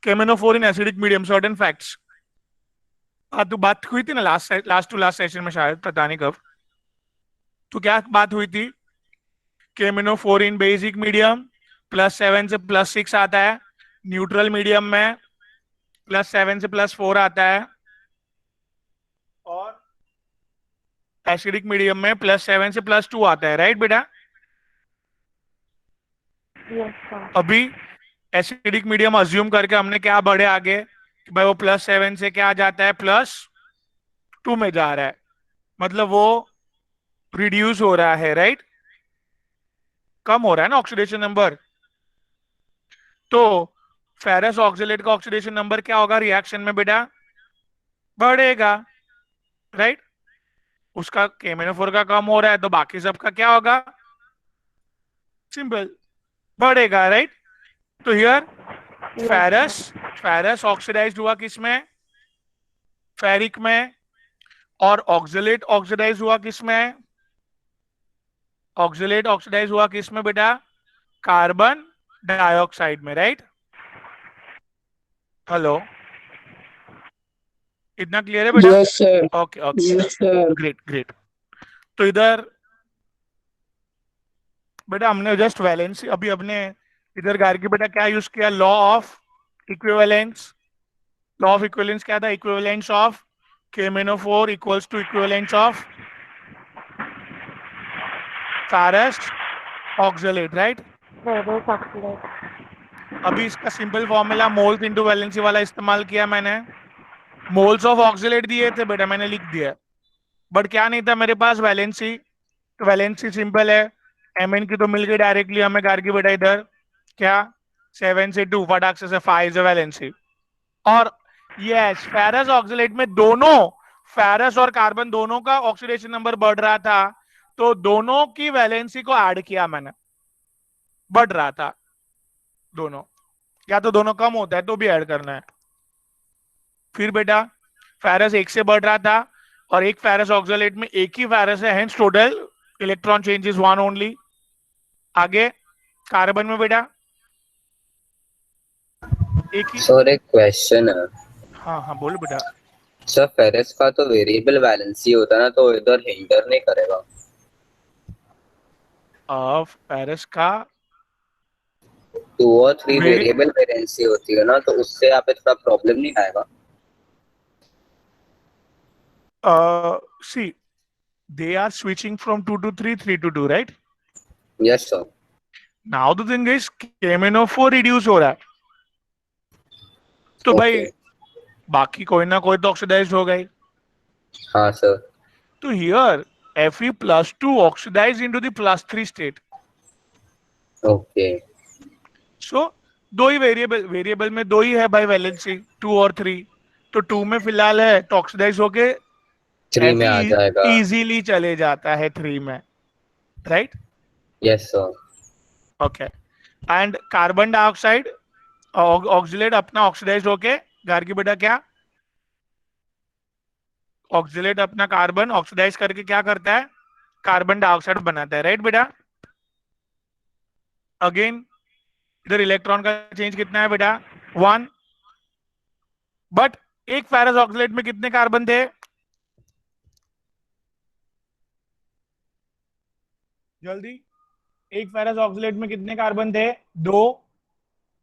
KMnO4 in acidic medium certain facts तो बात हुई थी ना लास्ट टू लास्ट सेशन में शायद पता नहीं कब तो क्या बात हुई थी KMnO4 इन बेसिक मीडियम +7 से +6 आता है न्यूट्रल मीडियम में +7 से +4 आता है और एसिडिक मीडियम में +7 से +2 आता है राइट बेटा अभी एसिडिक मीडियम अज्यूम करके हमने क्या बढ़े आगे कि भाई वो +7 से क्या आ जाता है +2 में जा रहा है मतलब वो रिड्यूस हो रहा है राइट कम हो रहा है ना ऑक्सीडेशन नंबर, तो फेरस ऑक्सलेट का ऑक्सीडेशन नंबर क्या होगा रिएक्शन में बेटा, बढ़ेगा, राइट। उसका KMnO4 का कम हो रहा है तो बाकी सबका क्या होगा, सिंपल, बढ़ेगा, राइट। तो हियर फेरस, फेरस ऑक्सीडाइज्ड हुआ किसमें, फेरिक में, और ऑक्सलेट ऑक्सीडाइज हुआ किसमें, ऑक्सलेट ऑक्सीडाइज हुआ किसमें बेटा, कार्बन डाइऑक्साइड में, राइट। हेलो, इतना क्लियर है बेटा?
Yes, sir.
Okay okay,
Yes, sir.
Great great. तो इधर बेटा हमने जस्ट वैलेंसी, अभी हमने इधर गार्गी बेटा क्या यूज किया, law of equivalence. Law of equivalence क्या था, equivalence of KMnO4 equals to equivalence of ferrous oxalate, right. अभी इसका simple formula moles into valency वाला इस्तेमाल किया मैंने, मोल्स ऑफ ऑक्सलेट दिए थे बेटा, मैंने लिख दिया, बट क्या नहीं था मेरे पास, वैलेंसी। तो वैलेंसी सिंपल है, Mn की तो मिल गई डायरेक्टली हमें गार्गी बेटा, इधर क्या 7 से 2 फटाक से 5 इज वैलेंसी। और यस, फेरस ऑक्सलेट में दोनों फेरस और कार्बन दोनों का ऑक्सीडेशन नंबर बढ़ रहा था, तो दोनों की वैलेंसी को ऐड किया मैंने, बढ़ रहा था दोनों, या तो दोनों कम होता है तो भी ऐड करना है। फिर बेटा फेरस 1 से बढ़ रहा था और एक फेरस ऑक्सलेट में एक ही फेरस है, hence total electron change is 1 only. आगे कार्बन में बेटा एक ही,
सर एक क्वेश्चन है।
हाँ हाँ बोलो बेटा।
सर फेरस का तो वेरिएबल वैलेंसी होता है ना, तो इधर हिंडर नहीं करेगा?
फेरस का
2 और 3 वेरिएबल वैलेंसी होती है ना, तो उससे यहाँ पे थोड़ा प्रॉब्लम नहीं आएगा?
see, they are switching from 2 to 3, 3 to 2, right?
Yes sir.
Now the thing is KMnO4 reduce हो रहा है, तो भाई बाकी कोई ना कोई तो ऑक्सीडाइज हो गई।
हाँ सर।
तो here Fe+2 oxidize into the +3 state.
Okay.
So दो ही वेरिएबल, वेरिएबल में दो ही है भाई वैलेंसी, 2 और 3, तो 2 में फिलहाल है तो ऑक्सीडाइज होके
3 में आ जाएगा।
इजीली चले जाता है 3 में, right.
Yes sir.
Okay, and carbon dioxide oxalate अपना ऑक्सीडाइज होके गार्गी बेटा क्या, ऑक्सीलेट अपना कार्बन ऑक्सीडाइज करके क्या करता है, कार्बन डाइऑक्साइड बनाता है, राइट बेटा। अगेन इधर इलेक्ट्रॉन का चेंज कितना है बेटा, 1, बट एक फेरस ऑक्सीलेट में कितने कार्बन थे, जल्दी, एक फेरस ऑक्सीलेट में कितने कार्बन थे, 2,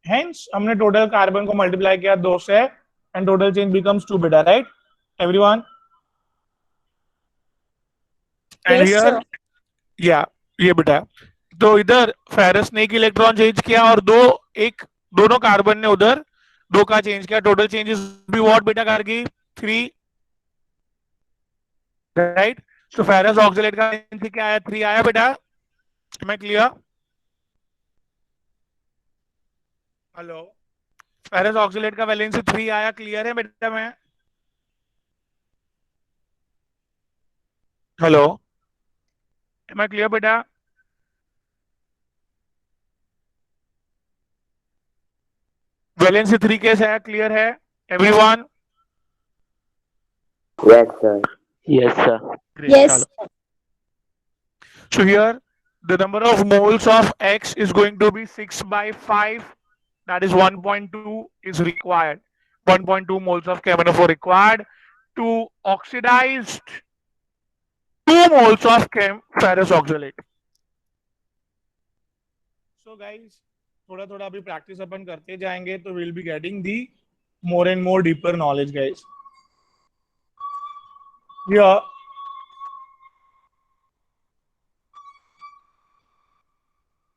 हेंस हमने टोटल कार्बन को मल्टीप्लाई किया 2 से एंड टोटल चेंज बिकम्स 2 बेटा, राइट एवरीवन। एंड हियर या ये बेटा, तो इधर फेरस ने एक इलेक्ट्रॉन चेंज किया और दोनों कार्बन ने उधर 2 का चेंज किया, टोटल चेंजेस भी व्हाट बेटा करगी 3, राइट। सो फेरस ऑक्सीलेट का क्या आया, 3 आया बेटा, मैं क्लियर? हेलो, फेरस ऑक्सीलेट का वैलेंसी 3 आया, क्लियर है बेटा? मैं हेलो, एम आई क्लियर बेटा? वैलेंसी 3 कैसे है, क्लियर है everyone?
Yes, sir. Yes, sir.
Great,
Yes.
chalo. So here the number of moles of X is going to be 6 by 5, that is 1.2 is required. 1.2 moles of KMnO4 required to oxidize 2 moles of ferrous oxalate. So guys, थोड़ा थोड़ा अभी practice अपन करते जाएंगे तो we'll be getting the more and more deeper knowledge guys. Here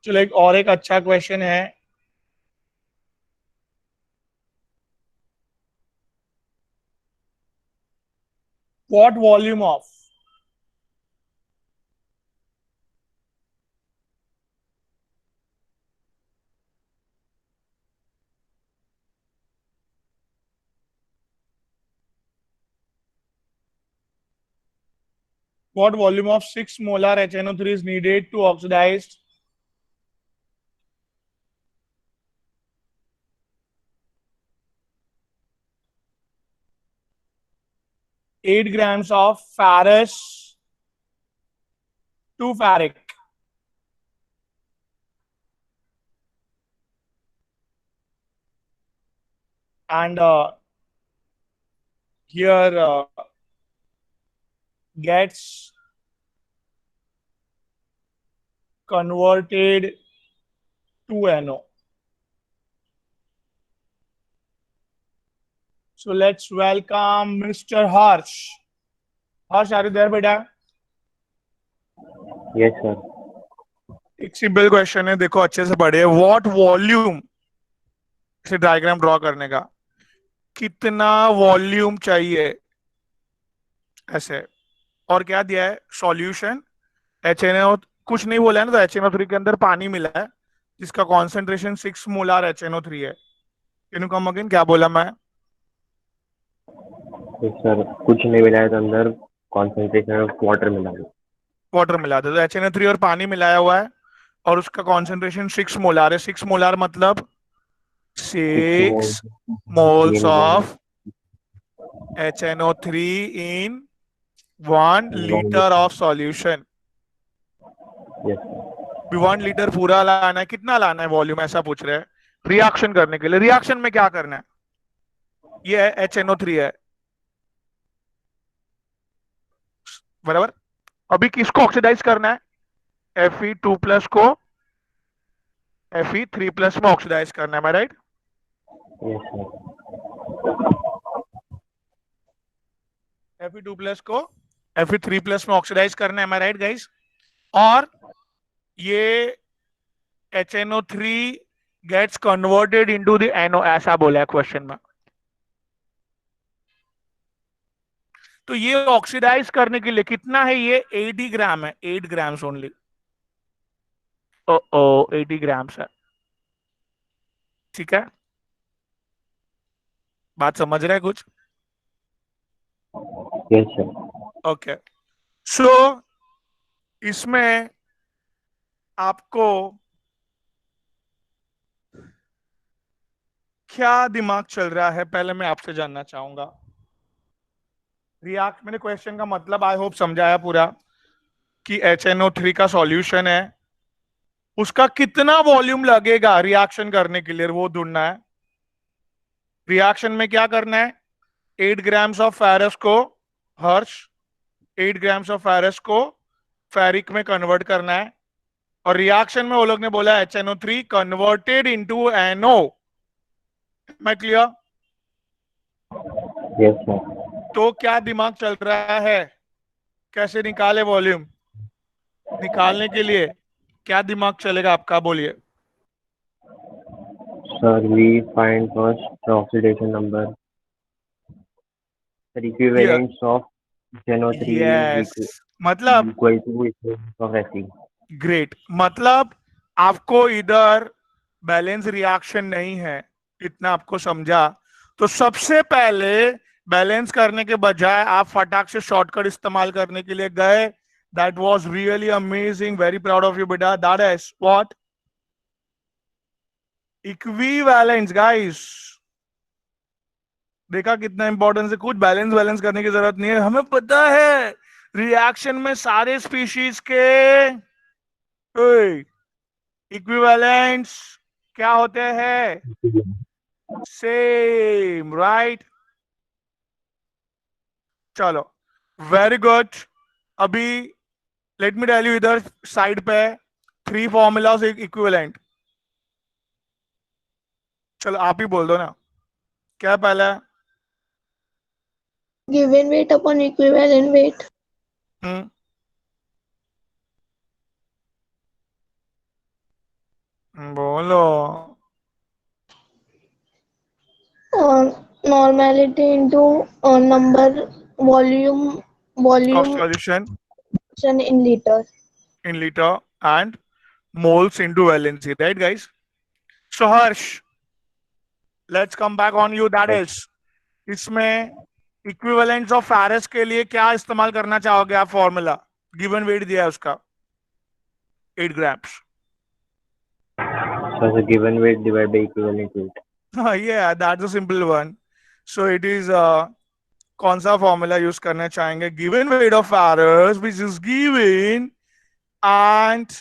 चलो एक और एक अच्छा क्वेश्चन है, what volume of what volume of 6 molar HNO3 is needed to oxidize 8 grams of ferrous to ferric? And here gets converted to NO. So let's welcome Mr. Harsh. Harsh, are you there, beta?
Yes, sir.
एक simple question है, देखो अच्छे से पढ़िए. What volume से diagram draw करने का, कितना वॉल्यूम चाहिए ऐसे, और क्या दिया है सॉल्यूशन HNO, कुछ नहीं बोला है ना, तो HNO3 के अंदर पानी मिला है जिसका कॉन्सेंट्रेशन 6 मोलार HNO3 है. कैन कम अगेन, क्या बोला मैं?
तो सर कुछ नहीं मिला है, तो अंदर कॉन्सेंट्रेशन ऑफ वाटर मिला है.
वाटर मिला था, तो HNO3 और पानी मिलाया हुआ है और उसका कॉन्सेंट्रेशन 6 मोलार है. 6 मोलार मतलब 6 moles of HNO3 in 1 liter of solution.
Yes,
1 litre पूरा लाना है, कितना लाना है वॉल्यूम ऐसा पूछ रहे हैं रिएक्शन करने के लिए. रिएक्शन में क्या करना है, ये है HNO3 है, बराबर. अभी किसको ऑक्सीडाइज करना है? Fe2+ को Fe3+ में ऑक्सीडाइज करना है, मैं राइट?
yes, sir.
Fe2+ को Fe3+ में ऑक्सीडाइज करना है, मैं राइट गाइस? और ये HNO3 gets converted into the NO, ऐसा बोला है क्वेश्चन में. तो ये ऑक्सीडाइज करने के लिए कितना है, ये 80 ग्राम है, 8 ग्राम्स ओनली. ओ 80 ग्राम्स है, ठीक है? बात समझ रहे हैं कुछ?
Yes, sir.
ओके. सो इसमें आपको क्या दिमाग चल रहा है, पहले मैं आपसे जानना चाहूंगा. रिएक्ट, मैंने क्वेश्चन का मतलब आई होप समझाया पूरा कि HNO3 का सॉल्यूशन है, उसका कितना वॉल्यूम लगेगा रिएक्शन करने के लिए, वो ढूंढना है. रिएक्शन में क्या करना है, 8 ग्राम्स ऑफ फेरस को, हर्ष 8 ग्राम्स ऑफ फेरस को फेरिक में कन्वर्ट करना है. और रिएक्शन में वो लोग ने बोला HNO3 कन्वर्टेड इनटू NO. मैं क्लियर?
Yes, sir.
तो क्या दिमाग चल रहा है, कैसे निकाले वॉल्यूम? निकालने के लिए क्या दिमाग चलेगा आपका, बोलिए.
Sir, we find first the oxidation number. The equivalence of HNO3
yes,
is
मतलब
equal to equivalence of Fe.
Great. मतलब आपको इधर बैलेंस रिएक्शन नहीं है, इतना आपको समझा. तो सबसे पहले बैलेंस करने के बजाय आप फटाक से शॉर्टकट इस्तेमाल करने के लिए गए. That was really amazing, very proud of you बेटा. That is what equivalence guys. देखा कितना इंपॉर्टेंस है, कुछ बैलेंस करने की जरूरत नहीं है. हमें पता है रिएक्शन में सारे स्पीशीज के इक्विवेलेंस क्या होते हैं, सेम, राइट? चलो, वेरी गुड. अभी लेट मी टेल यू, इधर साइड पे 3 फॉर्मूलाज इक्विवेलेंट. चलो आप ही बोल दो ना, क्या पहला है?
Given weight upon equivalent weight.
बोलो.
Normality into number volume
Of solution
in liter.
in liter and moles into valency, right guys? So Harsh, let's come back on you. That is, इसमें इक्विवेलेंस ऑफ फेरस के लिए क्या इस्तेमाल करना चाहोगे आप formula? Given weight दिया है उसका 8 grams.
So the given weight divided by equivalent weight.
Yeah, that's a simple one. So it is कौन सा फॉर्मूला यूज करना चाहेंगे? Given weight of ferrous which is given and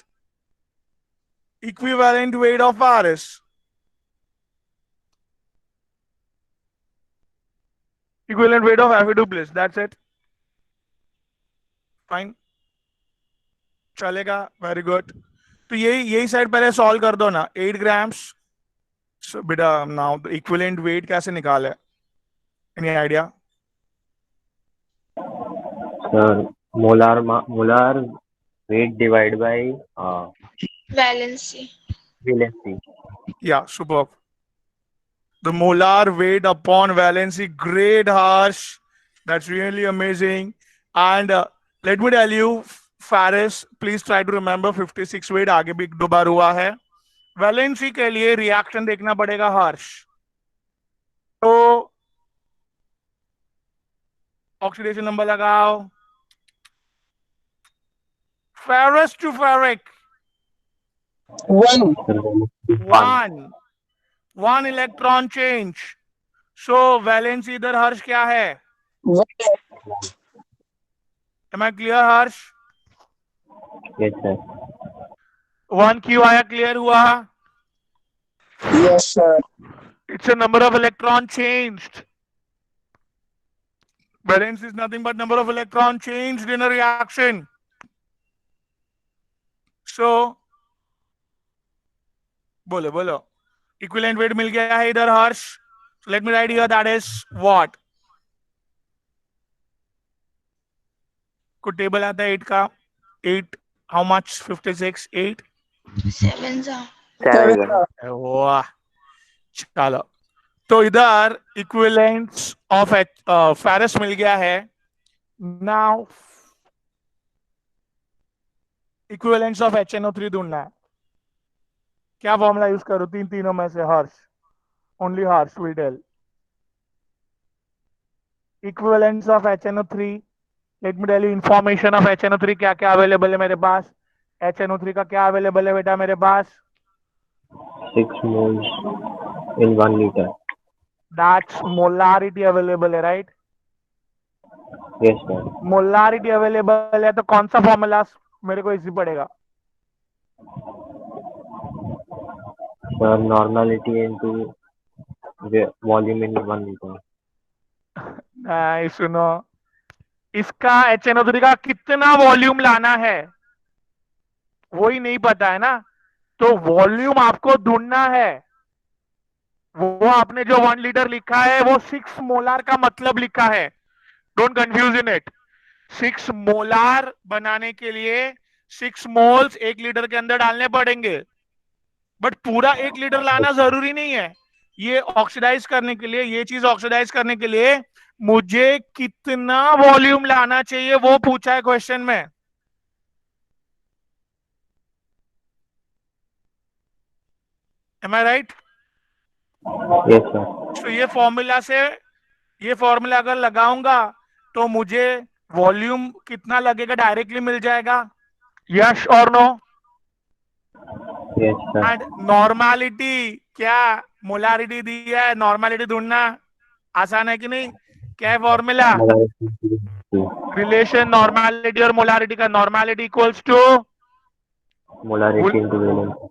equivalent weight of ferrous. Equivalent weight of Fe2 plus. That's it. Fine. चलेगा. Very good. तो यही side पहले solve कर दो ना. 8 ग्राम्स. So बेटा नाउ द इक्विवेलेंट वेट कैसे निकाले? Any idea?
Sir, molar weight divided by
Valency.
valency.
Yeah, superb. The molar weight upon valency. Great, Harsh. That's really amazing. And let me tell you, Faris, please try to remember 56 weight आगे भी 2 बार हुआ है. Valency के लिए reaction देखना पड़ेगा हर्ष. तो oxidation number लगाओ. Ferrous to ferric 1 electron change. So valency इधर हर्ष क्या है? Am I clear, Harsh?
Yes, sir.
1 क्यों आया? क्लियर हुआ?
Yes, sir.
It's a number of electron changed. Valence is nothing but number of electron changed in a reaction. So, बोलो. Equivalent weight मिल गया है इधर हर्ष. So let me write here that is what? कुछ table आता है 8 का. 8 how much? 56 8.
7 sir.
वाह. चलो. तो इधर इक्विवेलेंस ऑफ फेरस मिल गया है. नाउ इक्विवेलेंस ऑफ HNO3 ढूंढना है. क्या फॉर्मूला यूज करो? तीनों में से Harsh. Only Harsh will tell. Equivalence of HNO3. Let me tell you information of HNO3. क्या क्या अवेलेबल है मेरे पास? HNO3 का क्या अवेलेबल है बेटा मेरे पास?
6 moles in 1 liter.
That's molarity available है, right?
Yes, sir.
Molarity available है तो कौन सा फॉर्मूला मेरे को इजी पड़ेगा?
Sir, normality into the volume in 1 liter.
नहीं, सुनो. इसका HNO3 का कितना वॉल्यूम लाना है वही नहीं पता है ना. तो वॉल्यूम आपको ढूंढना है. वो आपने जो 1 लीटर लिखा है वो 6 मोलार का मतलब लिखा है. Don't confuse in it. 6 molar बनाने के लिए 6 मोल्स 1 लीटर के अंदर डालने पड़ेंगे. बट पूरा 1 लीटर लाना जरूरी नहीं है. ये ऑक्सीडाइज करने के लिए, ये चीज ऑक्सीडाइज करने के लिए मुझे कितना वॉल्यूम लाना चाहिए वो पूछा है क्वेश्चन में. Am I right?
Yes, sir.
तो ये फॉर्मूला अगर लगाऊंगा तो मुझे वॉल्यूम कितना लगेगा डायरेक्टली मिल जाएगा. यस और no?
Yes, sir.
And normality क्या मोलारिटी दी है. नॉर्मलिटी ढूंढना आसान है कि नहीं? क्या है फॉर्मूला? रिलेशन नॉर्मलिटी और मोलारिटी का. Normality equals to
Molarity into valency.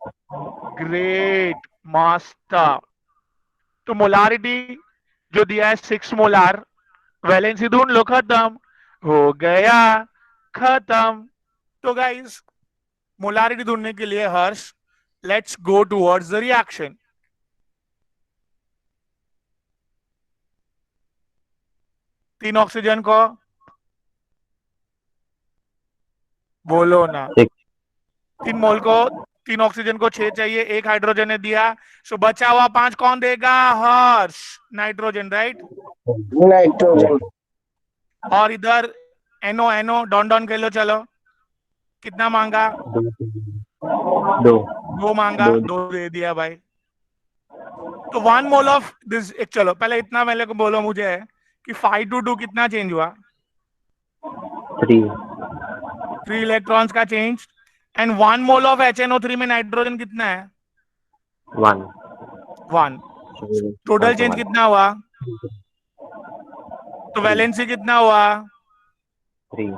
Great master. तो मोलारिटी जो दिया है 6 मोलार. वैलेंसी ढूंढ लो. खत्म हो गया. खत्म. तो गाइस मोलारिटी ढूंढने के लिए Harsh let's go towards the reaction. तीन ऑक्सीजन को बोलो ना.
6.
3 मोल को 3 ऑक्सीजन को 6 चाहिए. 1 हाइड्रोजन ने दिया. सो बचा हुआ 5 कौन देगा? हर्ष. Nitrogen, right?
Nitrogen.
और इधर NO डॉन कर लो. चलो कितना मांगा? 2 मांगा. 2 दे दिया भाई. तो 1 मोल ऑफ दिस. चलो पहले इतना मेरे को बोलो मुझे कि 5 to 2 कितना चेंज हुआ?
3.
3 इलेक्ट्रॉन्स का change. And 1 mole of HNO3 में नाइट्रोजन कितना है?
1.
1। टोटल चेंज कितना हुआ? तो वैलेंसी कितना हुआ?
3.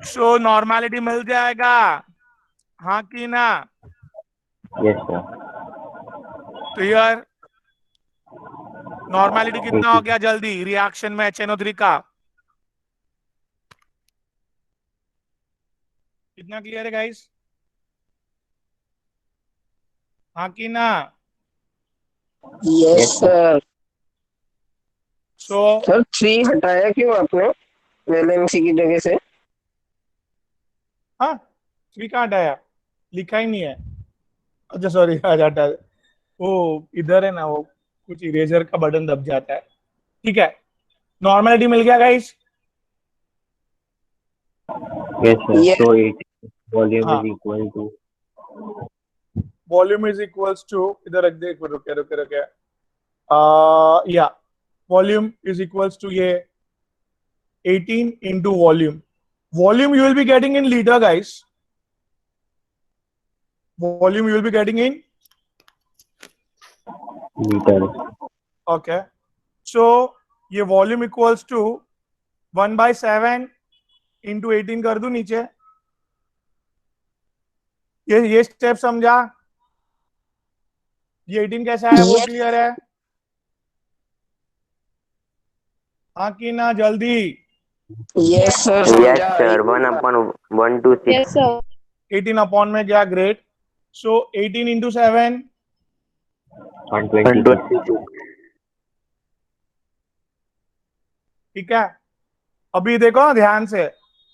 सो नॉर्मेलिटी मिल जाएगा, हाँ कि ना?
Yes sir.
तो यार नॉर्मेलिटी कितना हो गया जल्दी रिएक्शन में HNO3 का? कितना क्लियर है गाइस? हाँ कि ना?
Yes, sir.
सो
सर 3 हटाया क्यों आपने वैलेंसी की जगह से?
हाँ 3 कहाँ हटाया? लिखा ही नहीं है। अच्छा सॉरी, आज हटा वो इधर है ना, वो कुछ इरेजर का बटन दब जाता है। ठीक है, नॉर्मेलिटी मिल गया guys?
Yes sir.
Yes.
So it volume
हाँ।
is equal to
volume is equals to, इधर रख दे, एक मिनट, रुके या वॉल्यूम इज इक्वल्स टू ये 18 into volume. Volume you will be getting in liter guys. Volume you will be getting in
liter.
okay. So ये volume equals to 1/7 into 18 कर दूं नीचे। ये स्टेप समझा? ये 18 कैसा है वो
Yes.
क्लियर है? हाँ कि ना? जल्दी।
Yes, sir.
Yes sir. 1/126.
Yes, sir.
18 upon में गया, ग्रेट। सो 18 into 7
126.
ठीक है। अभी देखो ध्यान से,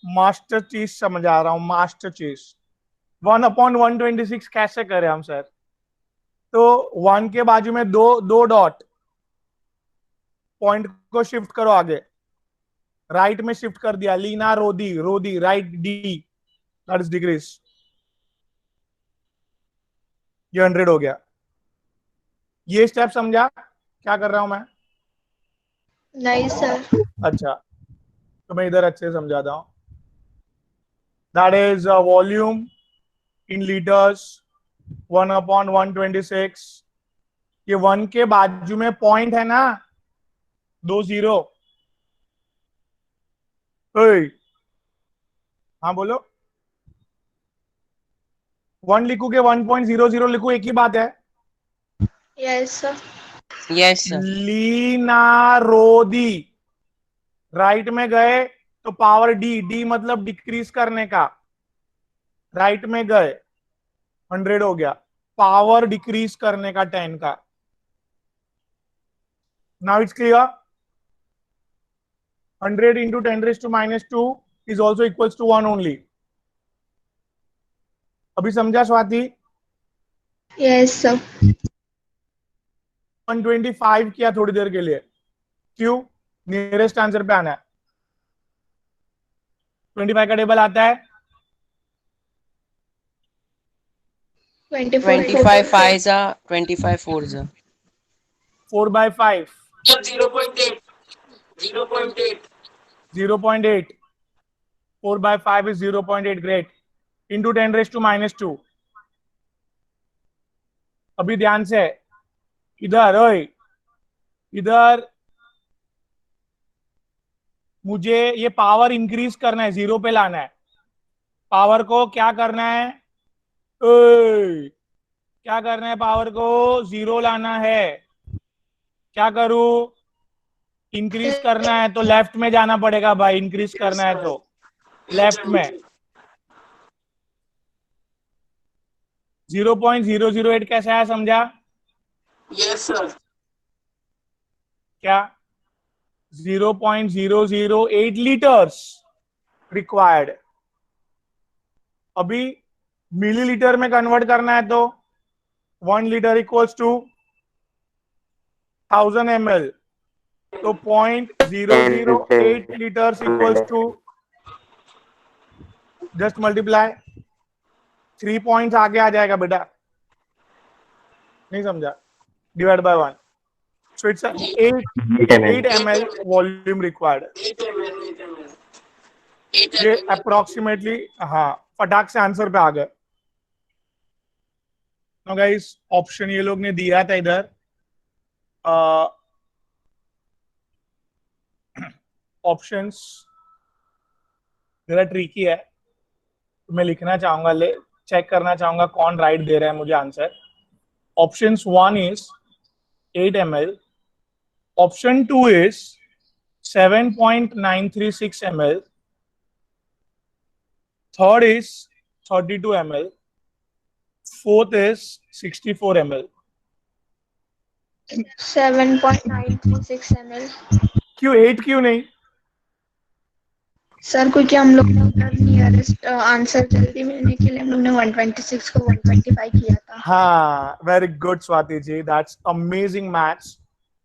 मास्टर चीज समझा रहा हूं, मास्टर चीज। 1/126 कैसे करें हम सर? तो 1 के बाजू में दो डॉट, पॉइंट को शिफ्ट करो आगे, राइट में शिफ्ट कर दिया। Leena Rodi right D, that is degrees. ये 100 हो गया। ये स्टेप समझा क्या कर रहा हूं मैं?
नहीं सर।
अच्छा, तो मैं इधर अच्छे से समझाता हूं। That is volume in litres 1/126। ये 1 के बाजू में पॉइंट है ना, 2 0। हाँ बोलो। 1 लिखू के 1.00 लिखू, एक ही बात है।
Yes, sir.
Yes, sir.
Leena Rodi, right में गए तो पावर डी मतलब डिक्रीज करने का, राइट में गए 100 हो गया, पावर डिक्रीज करने का 10 का। Now it's clear. 100 into 10⁻² is also equals to 1 only. अभी समझा स्वाति?
Yes, sir.
125 किया थोड़ी देर के लिए, क्यों? नियरेस्ट आंसर पे आना है। 25 का टेबल आता है
25 5s are 25 4s are
4/5
0.8
0.8 4/5 is 0.8, great, into 10⁻²। अभी ध्यान से इधर, ओए इधर मुझे ये पावर इंक्रीज करना है, 0 पे लाना है। पावर को क्या करना है? ओए क्या करना है? पावर को 0 लाना है। क्या करूं? इंक्रीज करना है तो लेफ्ट में जाना पड़ेगा भाई, इंक्रीज करना है तो लेफ्ट में। 0.008 कैसा है समझा?
Yes, sir.
क्या? 0.008 लीटर्स रिक्वायर्ड। अभी मिलीलीटर में कन्वर्ट करना है तो 1 लीटर इक्वल्स टू 1000 ml, तो 0.008 litres equals to, just multiply, 3 points आगे आ जाएगा बेटा, नहीं समझा? Divide by 1। So it's a 8 ml volume required. ये approximately, हाँ, फटाक से आंसर पे आ गए. Now guys, ऑप्शन ये लोग ने दिया था इधर. ऑप्शंस जरा ट्रिकी है. मैं लिखना चाहूंगा, ले चेक करना चाहूंगा कौन राइट दे रहा है मुझे answer. Options 1 is 8 ml. Option 2 is 7.936 ml. Third is 32 ml. Fourth is 64 ml.
7.936 ml.
क्यों 8 क्यों नहीं?
सर क्योंकि हम लोग ने उधर नियरेस्ट आंसर जल्दी मिलने के लिए हम लोग ने 126 को 125 किया था.
हाँ, very good Swati ji, that's amazing maths.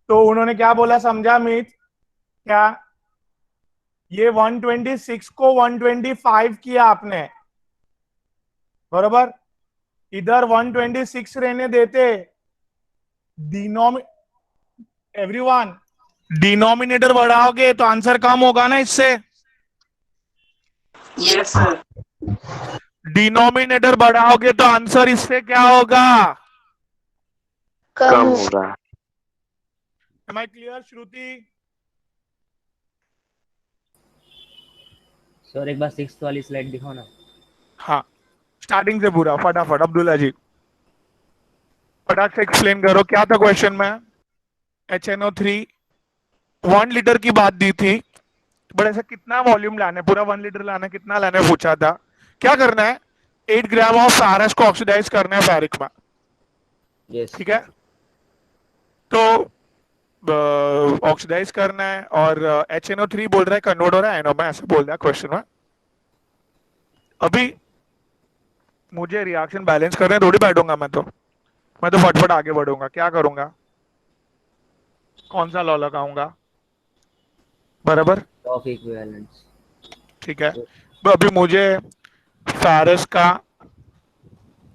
तो उन्होंने क्या बोला समझा मीत? क्या ये 126 को 125 किया आपने, बराबर? इधर 126 रहने देते. एवरीवन डिनोमिनेटर बढ़ाओगे तो आंसर कम होगा ना इससे.
Yes, sir.
डिनोमिनेटर बढ़ाओगे तो आंसर इससे क्या होगा?
कम
होगा.
Am I clear, Shruti?
Sir एक बार 6th वाली स्लाइड दिखाओ ना.
हाँ, स्टार्टिंग से पूरा फटाफट. अब्दुल्ला जी फटाक से एक्सप्लेन करो क्या था क्वेश्चन में. HNO3 1 लीटर की बात दी थी, बट ऐसा कितना वॉल्यूम लाना है? पूरा 1 लीटर लाना है, कितना लाना है पूछा था. क्या करना है? 8 ग्राम ऑफ फेरस को ऑक्सीडाइज करना है फेरिक में.
यस.
ठीक है, तो ऑक्सीडाइज करना है और HNO3 बोल रहा है कन्वर्ट हो रहा है आयनों में, ऐसा बोल रहा है क्वेश्चन में. अभी मुझे रिएक्शन बैलेंस करने थोड़ी बैठूंगा मैं तो फटफट आगे बढ़ूंगा. क्या करूंगा? कौन सा लॉ लगाऊंगा? बराबर,
ऑफ इक्विवेलेंस.
ठीक है. तो अभी मुझे फेरस का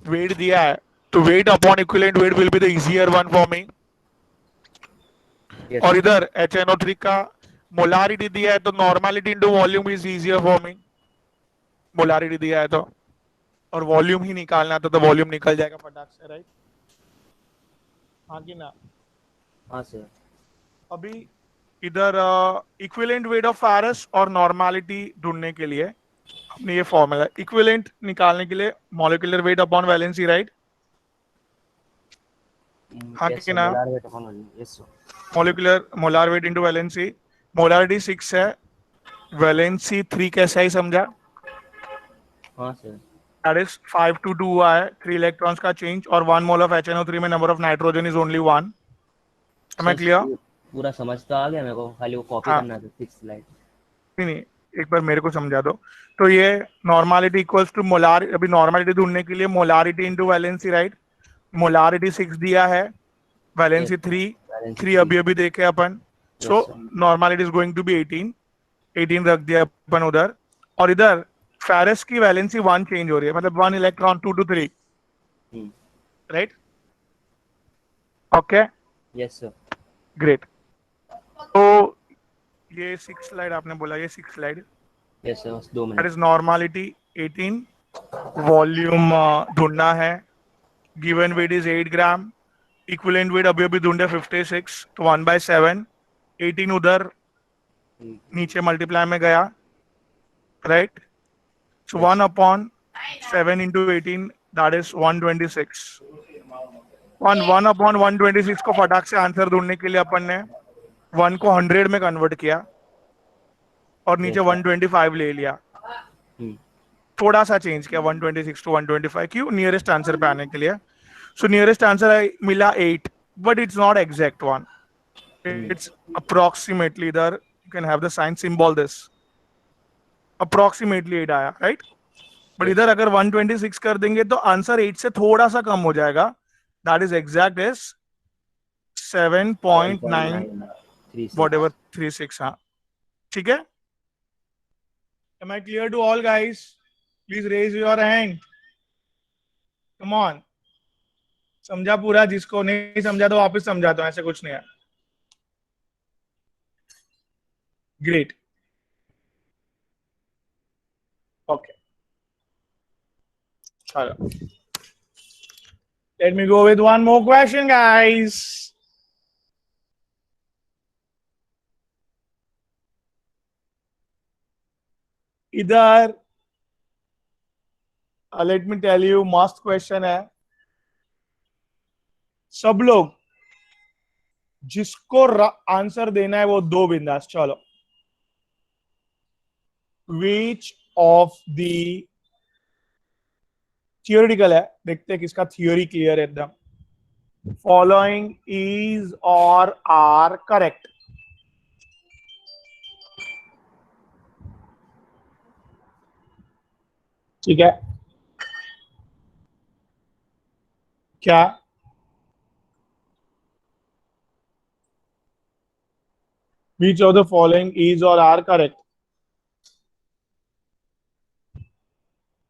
वेट दिया है, तो wait upon equivalent weight will be the easier one for me.
Yes.
और इधर HNO3 का मोलारिटी दिया है, तो normality into volume is easier for me. Molarity दिया है तो, और वॉल्यूम ही निकालना था तो वॉल्यूम निकल जाएगा फटाक से, राइट? हाँ कि ना?
हाँ सर.
अभी इधर इक्विवेलेंट वेट ऑफ फेरस और नॉर्मलिटी ढूंढने के लिए हमने ये फॉर्मूला, इक्विवेलेंट निकालने के लिए molecular weight upon valency, right? हाँ कि ना?
Yes sir.
Molecular molar weight into valency. Molarity 6 है, वैलेंसी 3 कैसा ही समझा?
हाँ सर.
दैट इज 5 to 2 हुआ है, 3 इलेक्ट्रॉन्स का चेंज, और 1 मोल ऑफ HNO3 में number of nitrogen is only 1. Am I clear?
पूरा समझ तो आ गया मेरे को, खाली वो कॉपी
हाँ.
करना था 6th स्लाइड.
नहीं, एक बार मेरे को समझा दो. तो ये नॉर्मलिटी इक्वल्स टू मोलार, अभी नॉर्मलिटी ढूंढने के लिए molarity into valency, right? Molarity 6 दिया है, वैलेंसी 3 अभी देखे अपन. So normality is going to be 18 रख दिया अपन उधर. और इधर फेरस की वैलेंसी 1 चेंज हो रही है, मतलब 1 electron 2 to 3, right? Okay,
yes sir.
Great. तो ये 6 स्लाइड आपने बोला, ये 6 slide,
yes sir. 2
that
minute.
Is normality 18, volume ढूंढना है, given weight is 8 gram, equivalent weight अभी ढूंढे 56, तो 1/7, 18 उधर नीचे मल्टीप्लाई में गया, right? So 1/7 into 18, that is 126. 1/126 को फटाक से आंसर ढूंढने के लिए अपन ने 1 को 100 में कन्वर्ट किया और नीचे 125 ले लिया. थोड़ा सा चेंज किया 126 to 125, क्यों? नियरेस्ट आंसर पे आने के लिए. सो नियरेस्ट आंसर मिला 8, but it's not exact one, it's approximately. इधर you can have the sign symbol, this approximately 8 आया, राइट? बट इधर अगर 126 कर देंगे तो आंसर 8 से थोड़ा सा कम हो जाएगा. That is exact is 7.9 whatever 36. हाँ, ठीक है. Am I clear to all guys? Please raise your hand. Come on. समझा पूरा? जिसको नहीं समझा तो वापस समझाता हूँ, ऐसे कुछ नहीं है. Great. Okay. Chalo. Let me go with one more question, guys. इधर let me tell you, मस्त क्वेश्चन है. सब लोग जिसको आंसर देना है वो दो बिंदास. चलो. Which of the थियोरिटिकल है, देखते हैं किसका थियोरी क्लियर है एकदम. फॉलोइंग इज और आर करेक्ट. ठीक है. क्या which of the following is or are correct?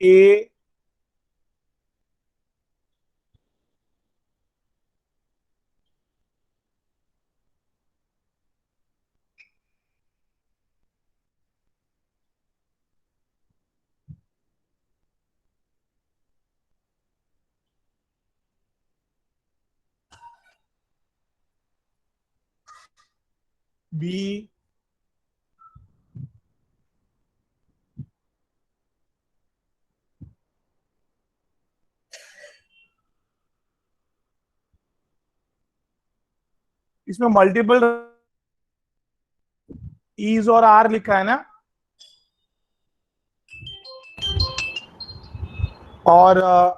A, B, इसमें मल्टीपल इज और आर लिखा है ना, और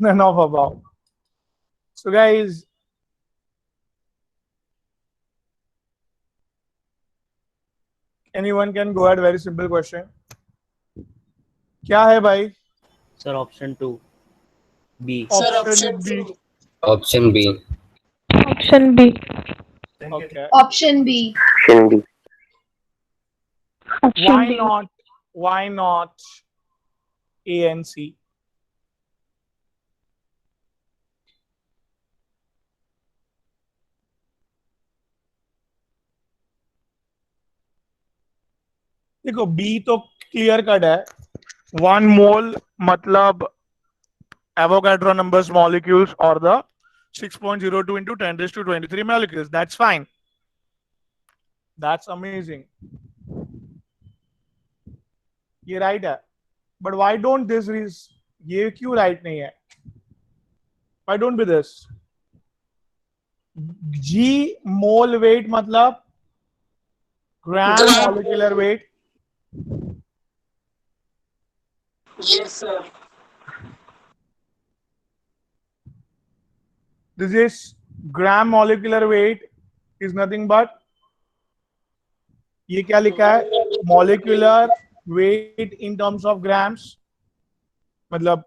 none of above. So guys, anyone can go ahead. Very simple question. क्या है भाई?
Sir option 2 B.
Option B.
Option B.
Option B.
Okay.
Option B.
Option B.
Option
Why
B.
not? Why not A and C? देखो B तो clear cut है. 1 mole मतलब Avogadro numbers molecules or the 6.02 into 10 raised to 23 molecules. That's fine. That's amazing. ये right है. But why don't this is ये क्यों right नहीं है? Why don't be this? G mole weight मतलब gram molecular weight.
Yes, sir.
This is gram molecular weight is nothing but ये क्या लिखा है? Molecular weight in terms of grams. मतलब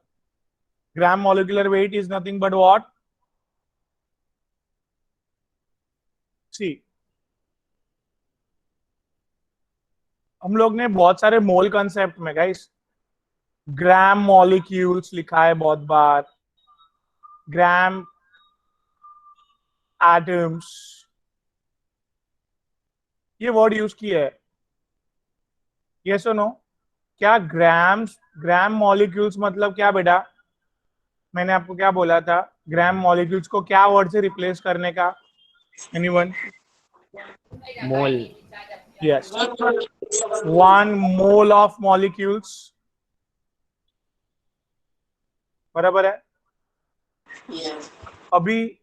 gram molecular weight is nothing but what? See, हम लोग ने बहुत सारे मोल कंसेप्ट में गाइस ग्राम मॉलिक्यूल्स लिखा है बहुत बार, ग्राम एटम्स ये वर्ड यूज किया है. यस और नो? क्या ग्राम मॉलिक्यूल्स मतलब क्या बेटा? मैंने आपको क्या बोला था? ग्राम मॉलिक्यूल्स को क्या वर्ड से रिप्लेस करने का? Anyone?
Mole.
Yes. 1 mole of molecules बराबर है.
Yes.
अभी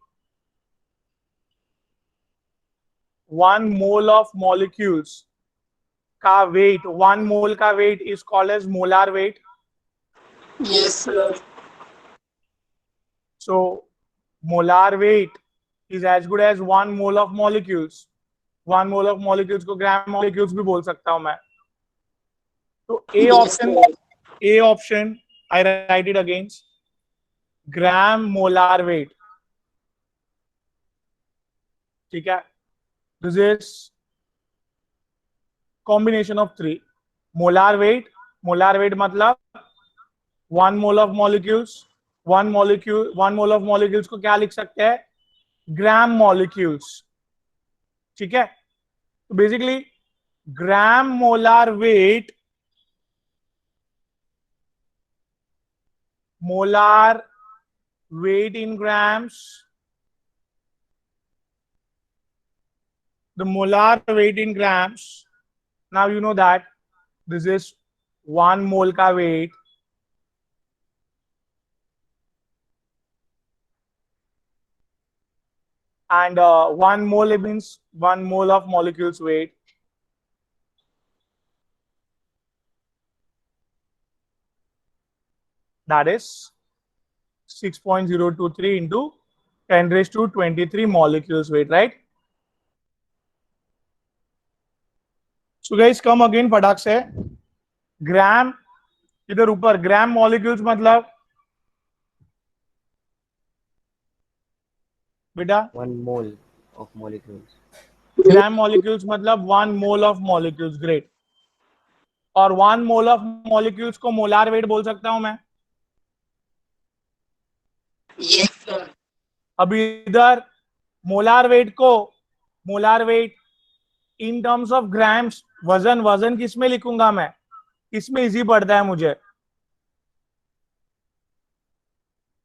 1 मोल ऑफ मॉलिक्यूल्स का वेट, 1 मोल का weight is called as molar weight.
Yes, sir.
So molar weight is as good as 1 mole of molecules. 1 mole of molecules को ग्राम molecules भी बोल सकता हूं मैं. तो A option I write it against gram molar weight. ठीक है, this is combination of 3. Molar weight मतलब 1 mole of molecules. 1 mole of molecules को क्या लिख सकते हैं? Gram molecules. ठीक है, तो basically gram molar weight, in grams, the molar weight in grams. Now you know that this is 1 mole का weight, and 1 mole means 1 mole of molecules weight. That is 6.023 into 10 raised to 23 molecules weight, right? So guys, come again फटाक से. ग्राम इधर ऊपर, ग्राम molecules मतलब बेटा
1 mole of molecules.
Gram molecules मतलब 1 mole of molecules. Great. और 1 mole of molecules को molar weight बोल सकता हूं मैं.
Yes, sir.
अभी इधर molar weight in terms of grams, वजन किस में लिखूंगा मैं? इसमें इजी पड़ता है मुझे.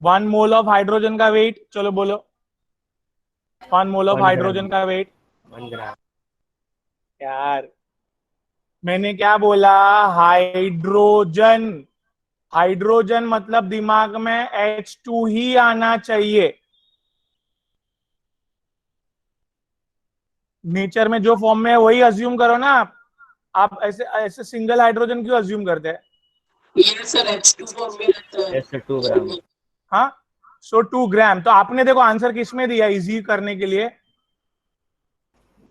1 मोल ऑफ हाइड्रोजन का वेट, चलो बोलो. 1 मोल ऑफ
1
हाइड्रोजन
gram.
का वेट.
1 gram.
यार मैंने क्या बोला? हाइड्रोजन मतलब दिमाग में H2 ही आना चाहिए. नेचर में जो फॉर्म में है वही अज्यूम करो ना. आप ऐसे सिंगल हाइड्रोजन क्यों अज्यूम करते हैं?
Yes, sir. H2 form में रहता है.
Yes, sir. 2 gram.
हाँ, सो 2 ग्राम. तो आपने देखो आंसर किस में दिया? इजी करने के लिए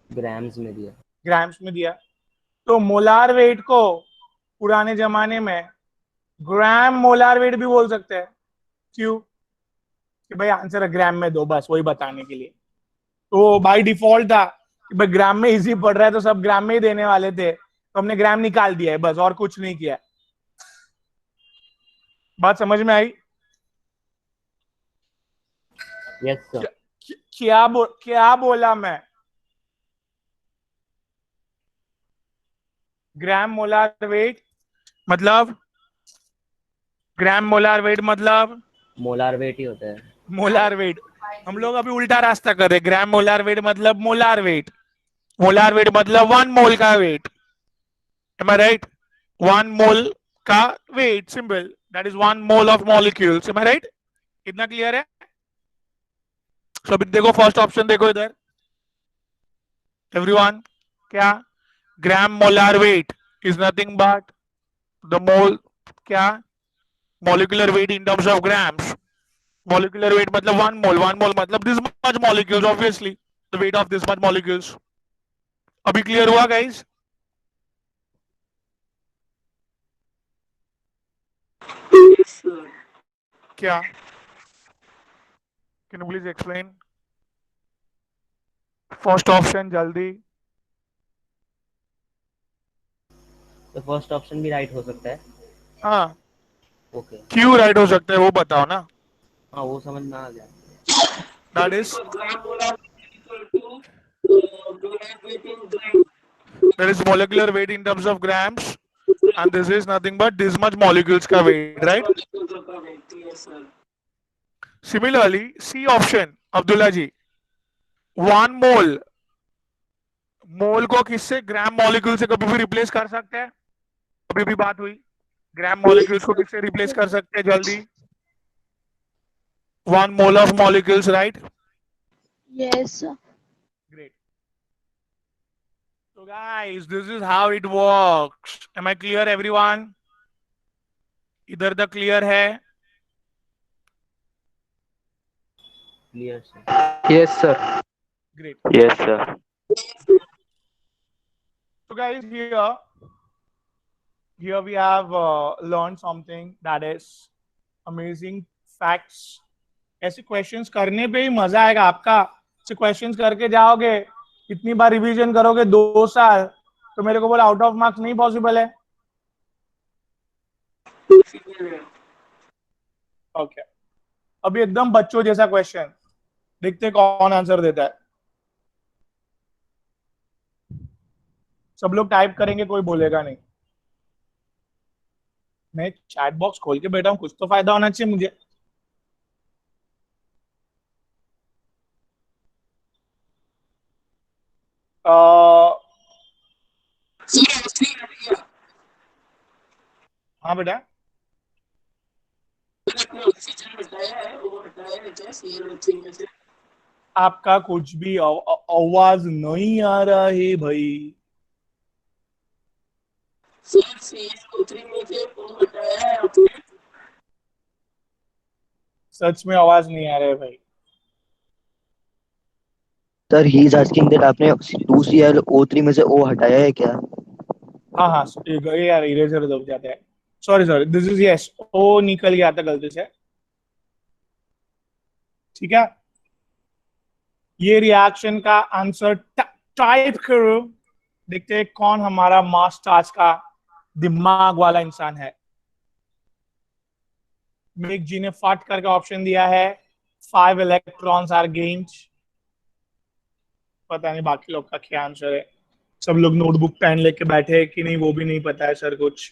ग्राम्स में दिया.
ग्राम्स में दिया. तो मोलार वेट को पुराने जमाने में ग्राम मोलार वेट भी बोल सकते हैं. क्यों? कि भाई आंसर ग्राम में दो, बस वही बताने के लिए. तो बाय डिफॉल्ट था कि भाई ग्राम में इजी पड़ रहा है तो सब ग्राम में ही देने वाले थे, तो हमने ग्राम निकाल दिया है, बस और कुछ नहीं किया. बात समझ में आई?
Yes, sir.
क्या बोला मैं? ग्राम मोलार वेट मतलब
मोलार वेट ही होता है.
Molar weight. हम लोग अभी उल्टा रास्ता कर रहे. ग्राम मोलार वेट मतलब मोलार वेट मतलब 1 मोल का weight. Am I right? 1 mole का weight, simple. That is 1 mole of molecules. Am I right? इतना क्लियर है? तो अभी देखो फर्स्ट ऑप्शन देखो इधर एवरीवन. क्या? Gram molar weight is nothing but the mole, क्या? Molecular weight in terms of grams. Molecular weight मतलब 1 मोल मतलब this much molecules, obviously the weight of this much molecules. अभी क्लियर हुआ guys?
Yes, sir.
क्या? Can you please explain? First option जल्दी.
तो first option भी right हो सकता है.
हाँ,
ओके.
क्यों राइट हो सकता है वो बताओ ना.
हाँ, वो समझ में आ गया.
That is molecular weight in terms of grams, and this is nothing but this much molecules का weight, right? Similarly, C option, Abdullah ji, 1 mole को किससे? ग्राम मॉलिक्यूल से कभी भी रिप्लेस कर सकते हैं? अभी भी बात हुई. ग्राम मॉलिक्यूल्स को किससे रिप्लेस कर सकते हैं? जल्दी. 1 mole of molecules, right?
Yes, sir.
Great. So guys, this is how it works. Am I clear, everyone? इधर तक क्लियर है?
Clear sir.
Yes, sir.
Great.
Yes, sir.
So guys, here we have learned something, that is amazing facts. ऐसे questions करने पे ही मजा आएगा आपका. से क्वेश्चंस करके जाओगे, इतनी बार रिवीजन करोगे 2 साल, तो मेरे को बोला आउट ऑफ मार्क्स नहीं पॉसिबल है। ओके, अभी एकदम बच्चों जैसा क्वेश्चन, देखते कौन आंसर देता है। सब लोग टाइप करेंगे, कोई बोलेगा नहीं। मैं चैट बॉक्स खोल के बैठा हूं, कुछ तो फायदा होना चाहिए मुझे। हाँ बेटा, आपका कुछ भी आवाज नहीं आ रहा है भाई। सच में आवाज नहीं आ रहा है भाई।
Sir he is asking that आपने 2ClO3 में से O हटाया है क्या?
हाँ हाँ, ये यार इरेजर दब जाता है। Sorry sorry, this is yes, ओ निकल गया था गलती से। ठीक है, ये रिएक्शन का आंसर टाइप करो, देखते हैं कौन हमारा मास्टर आज का दिमाग वाला इंसान है। मेक जी ने फट करके ऑप्शन दिया है 5 इलेक्ट्रॉन्स आर गेन्ड। पता नहीं बाकी लोग का क्या आंसर है। सब लोग नोटबुक पेन लेके बैठे हैं कि नहीं वो भी नहीं पता है सर कुछ।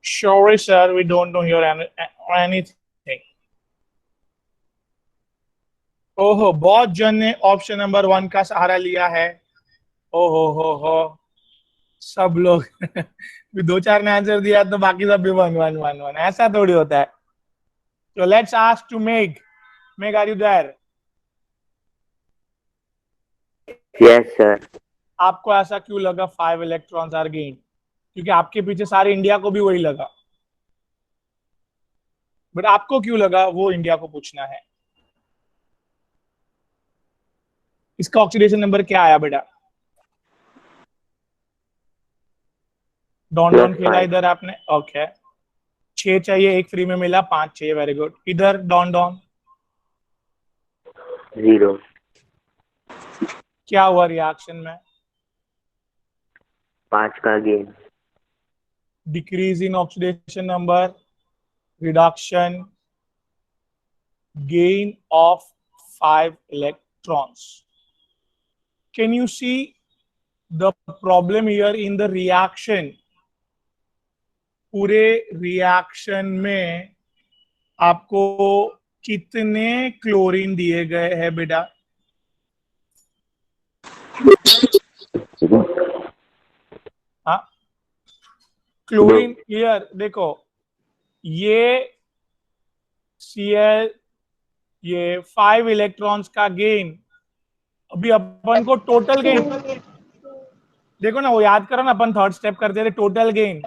Sorry sir, we don't know your anything. ओहो, बहुत जन ने ऑप्शन नंबर 1 का सहारा लिया है। ओहो हो, सब लोग भी 2-4 ने आंसर दिया तो बाकी सब भी 1-1-1-1, ऐसा थोड़ी होता है। तो let's ask to Meg are you there?
Yes sir.
आपको ऐसा क्यों लगा 5 इलेक्ट्रॉन्स आर गेन? क्योंकि आपके पीछे सारे इंडिया को भी वही लगा, बट आपको क्यों लगा वो इंडिया को पूछना है। इसका ऑक्सीडेशन नंबर क्या आया बेटा? डॉन खेला इधर आपने, ओके। 6 चाहिए, 1 फ्री में मिला, 5 चाहिए, वेरी गुड। इधर डॉन
0।
क्या हुआ रिएक्शन में?
5 का gain.
Decrease in oxidation number, reduction, gain of 5 electrons. Can you see the problem here in the reaction? पूरे रिएक्शन में आपको कितने क्लोरीन दिए गए हैं बेटा? हाँ, क्लोरीन हियर देखो, ये Cl, ये 5 इलेक्ट्रॉन्स का गेन। अभी अपन को टोटल गेन देखो ना, वो याद करो ना, अपन थर्ड स्टेप करते थे टोटल गेन।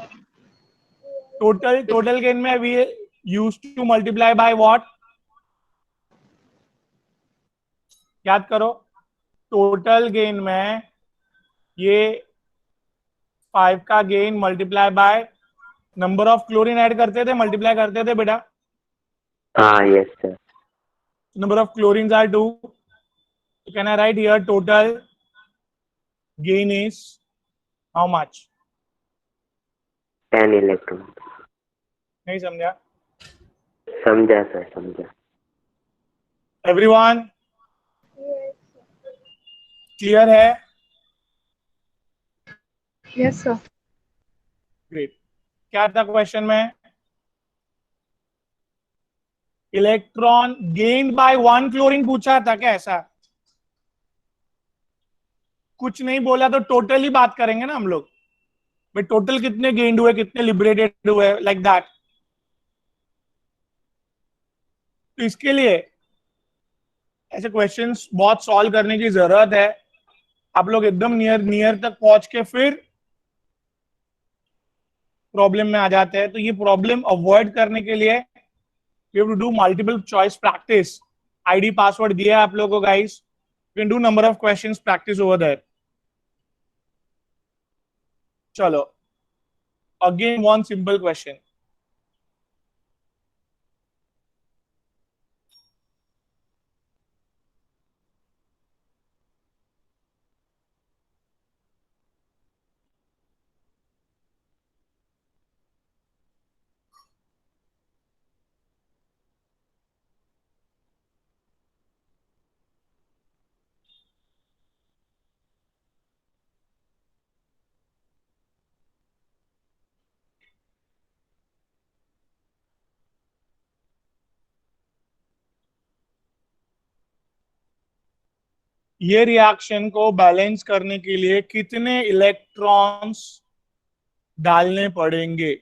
टोटल गेन में we used to multiply by what? याद करो, टोटल गेन में ये 5 का gain multiply by number of chlorine add करते थे, मल्टीप्लाई करते थे बेटा।
हाँ yes sir.
Number of chlorines are 2. So can I write here total gain is how much?
10 electron.
नहीं समझा?
समझा सर, समझा।
Everyone clear है?
Yes sir.
Great. क्या था क्वेश्चन में? इलेक्ट्रॉन गेन्ड बाय 1 क्लोरीन पूछा था क्या? ऐसा कुछ नहीं बोला तो टोटल ही बात करेंगे ना हम लोग। भाई टोटल कितने गेन्ड हुए, कितने लिबरेटेड हुए, लाइक दैट। तो इसके लिए ऐसे क्वेश्चंस बहुत सॉल्व करने की जरूरत है। आप लोग एकदम नियर तक पहुंच के फिर प्रॉब्लम में आ जाते हैं। तो ये प्रॉब्लम अवॉइड करने के लिए we have to do multiple choice practice. ID password दिया है आप लोगों को guys, you can do number of questions practice over there. चलो, again one simple question. ये रिएक्शन को बैलेंस करने के लिए कितने इलेक्ट्रॉन्स डालने पड़ेंगे?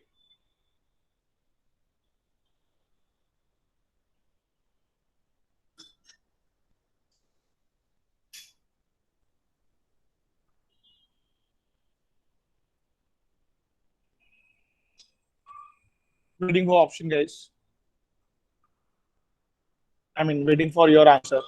Waiting for option, guys. I mean, waiting for your answer.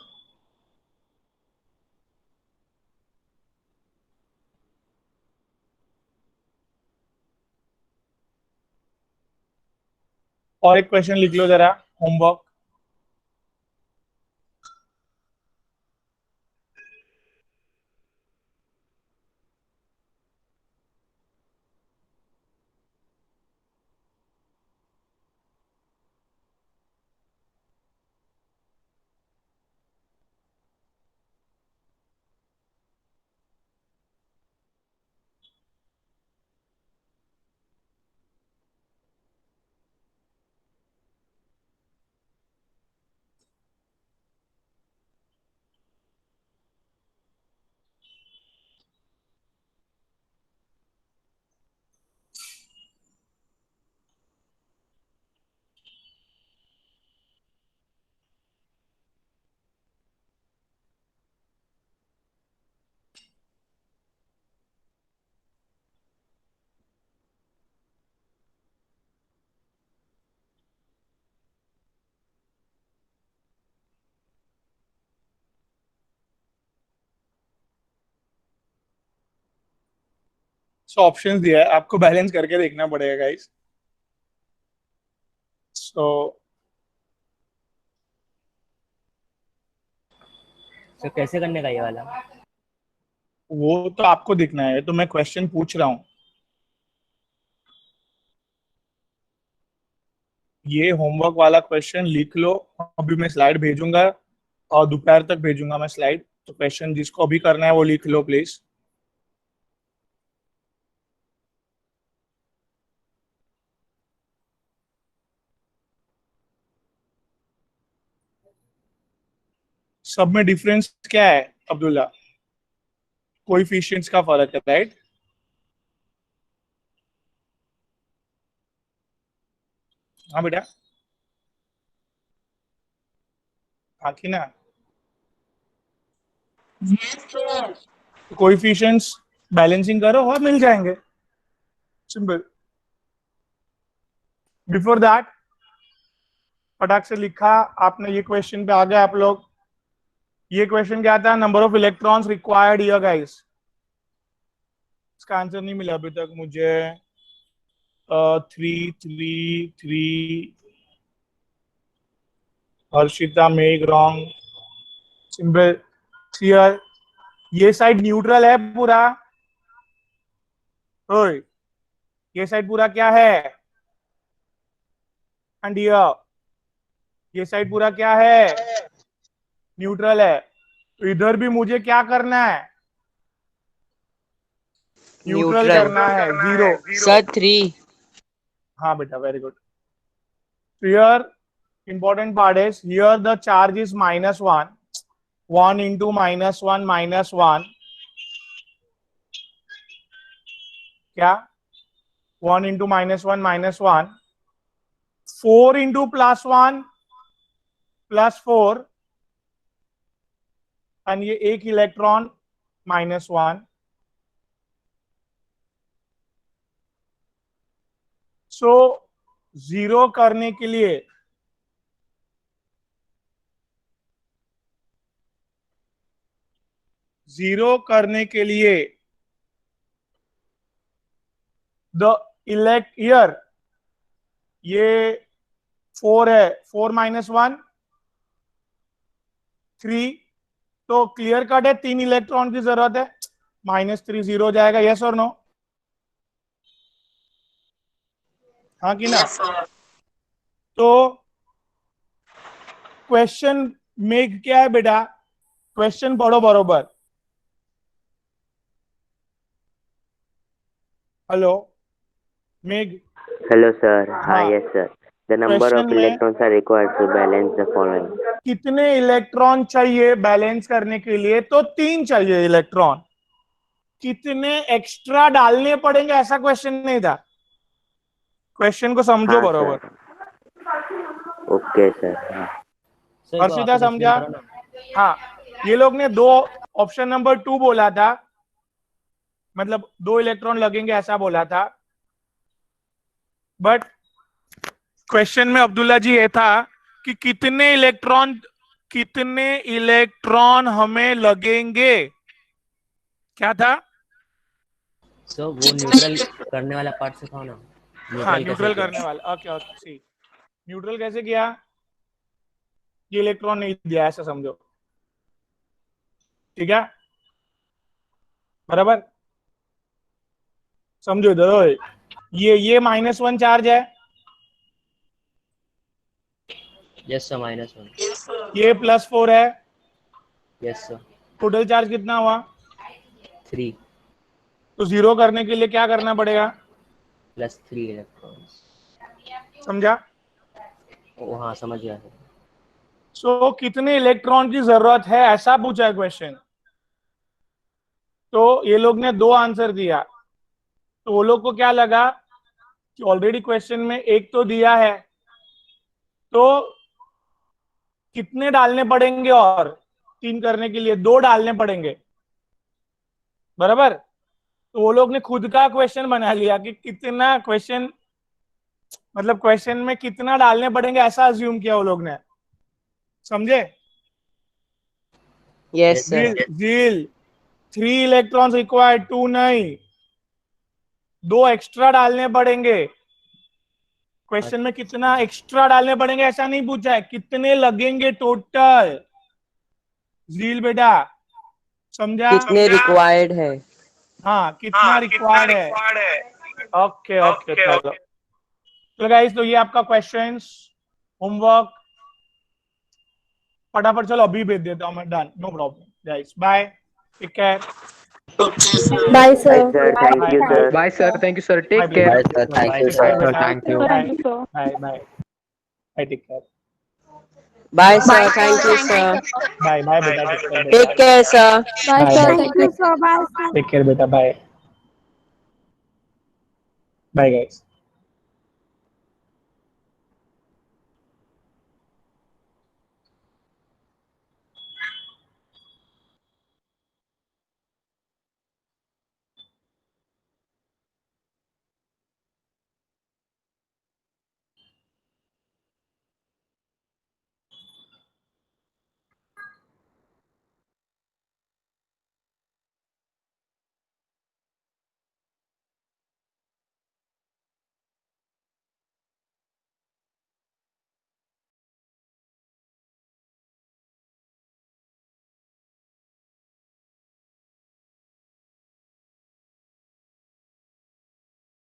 और एक क्वेश्चन लिख लो जरा, होमवर्क. सो ऑप्शंस दिया है, आपको बैलेंस करके देखना पड़ेगा गाइस. सो
सर कैसे करने का ये वाला?
वो तो आपको दिखना है, तो मैं क्वेश्चन पूछ रहा हूँ. ये होमवर्क वाला क्वेश्चन लिख लो. अभी मैं स्लाइड भेजूंगा और दोपहर तक भेजूंगा मैं स्लाइड. तो क्वेश्चन जिसको अभी करना है वो लिख लो प्लीज. सब में डिफरेंस क्या है अब्दुल्ला? कोएफिशिएंट्स का फर्क है, राइट? हाँ बेटा, हाँ कि ना? कोएफिशिएंट्स बैलेंसिंग करो और मिल जाएंगे. सिंपल. बिफोर दैट फटाक से लिखा आपने. ये क्वेश्चन पे आ गए आप लोग. ये क्वेश्चन क्या था? Number of electrons required here guys. इसका आंसर नहीं मिला अभी तक मुझे. 3 3 3. हर्षिता मेग रॉन्ग. सिंपल. क्लियर. ये साइड न्यूट्रल है पूरा. ओए, ये साइड पूरा क्या है? एंड ये साइड पूरा क्या है? न्यूट्रल है. तो इधर भी मुझे क्या करना है? न्यूट्रल करना है. 0.
सर 3.
हाँ बेटा, very good. Here important part is here the charge is -1. 1 into -1 -1. क्या? 1 into -1 -1. 4 into +1 +4. and ये एक इलेक्ट्रॉन -1. सो 0 करने के लिए द इलेक्ट हियर ये 4 है. 4 -1 3. तो क्लियर कट है 3 इलेक्ट्रॉन की जरूरत है. -3 0 हो जाएगा. यस और नो? हाँ कि ना? तो क्वेश्चन में क्या है बेटा? क्वेश्चन पढ़ो बरोबर. हेलो मेघ.
Hello sir. हाँ
हाँ.
Yes sir.
The number
Question
of
में
electrons are required to balance the following.
कितने इलेक्ट्रॉन चाहिए बैलेंस करने के लिए? तो 3 चाहिए इलेक्ट्रॉन। कितने एक्स्ट्रा डालने पड़ेंगे ऐसा क्वेश्चन नहीं था। क्वेश्चन को समझो
हाँ
बरोबर।
Sir, okay sir. हाँ
सर
हर्षिता
वापस
समझा?
explain करो ना।
हाँ, ये लोग ने दो ऑप्शन नंबर 2 बोला था, मतलब 2 इलेक्ट्रॉन लगेंगे ऐसा बोला था, बट क्वेश्चन में अब्दुल्ला जी ये था कि कितने इलेक्ट्रॉन हमें लगेंगे। क्या था?
सर वो न्यूट्रल करने वाला पार्ट सिखाओ ना।
हाँ,
न्यूट्रल कैसे
न्यूट्रल
किया?
करने वाला। ओके ओके, सी न्यूट्रल कैसे किया? ये इलेक्ट्रॉन नहीं दिया ऐसा समझो, ठीक है? बराबर समझो इधर। ओए, ये -1 चार्ज है,
यस सर -1।
ये +4 है,
यस सर
टोटल चार्ज कितना हुआ?
3
तो 0 करने के लिए क्या करना पड़ेगा?
+3 इलेक्ट्रॉन्स।
समझा?
ओ हाँ समझ गया सर।
सो कितने इलेक्ट्रॉन की जरूरत है ऐसा पूछा है क्वेश्चन। तो ये लोग ने 2 आंसर दिया, तो वो लोग को क्या लगा कि ऑलरेडी क्वेश्चन में 1 तो दिया है, तो कितने डालने पड़ेंगे और 3 करने के लिए 2 डालने पड़ेंगे, बराबर। तो वो लोग ने खुद का क्वेश्चन बना लिया कि कितना क्वेश्चन, मतलब क्वेश्चन में कितना डालने पड़ेंगे ऐसा अज्यूम किया वो लोग ने। समझे?
Yes, sir.
झील 3 इलेक्ट्रॉन्स रिक्वायर्ड, 2 नहीं, 2 एक्स्ट्रा डालने पड़ेंगे। क्वेश्चन में कितना एक्स्ट्रा डालने पड़ेंगे ऐसा नहीं पूछा है, कितने लगेंगे टोटल। झील बेटा समझा?
कितने रिक्वायर्ड है?
हाँ, कितना रिक्वायर्ड है। ओके ओके, चलो तो गाइस, तो ये आपका क्वेश्चंस होमवर्क फटाफट चलो अभी भेज देता हूँ मैं। Done, no problem guys, bye, take care.
Bye,
Bye
sir.
sir, thank you sir.
Bye sir, thank you sir.
Bye,
Take care.
Bye sir, thank you sir.
Thank you, sir.
Bye bye, take care.
Bye, sir.
Bye,
Thank you,
sir.
sir.
Thank you, sir.
Bye bye बेटा, take care
Take
बेटा।
care, sir.
Bye,
Bye,
sir.
bye.
Thank you, sir. Bye, sir.
Take care बेटा, bye bye guys.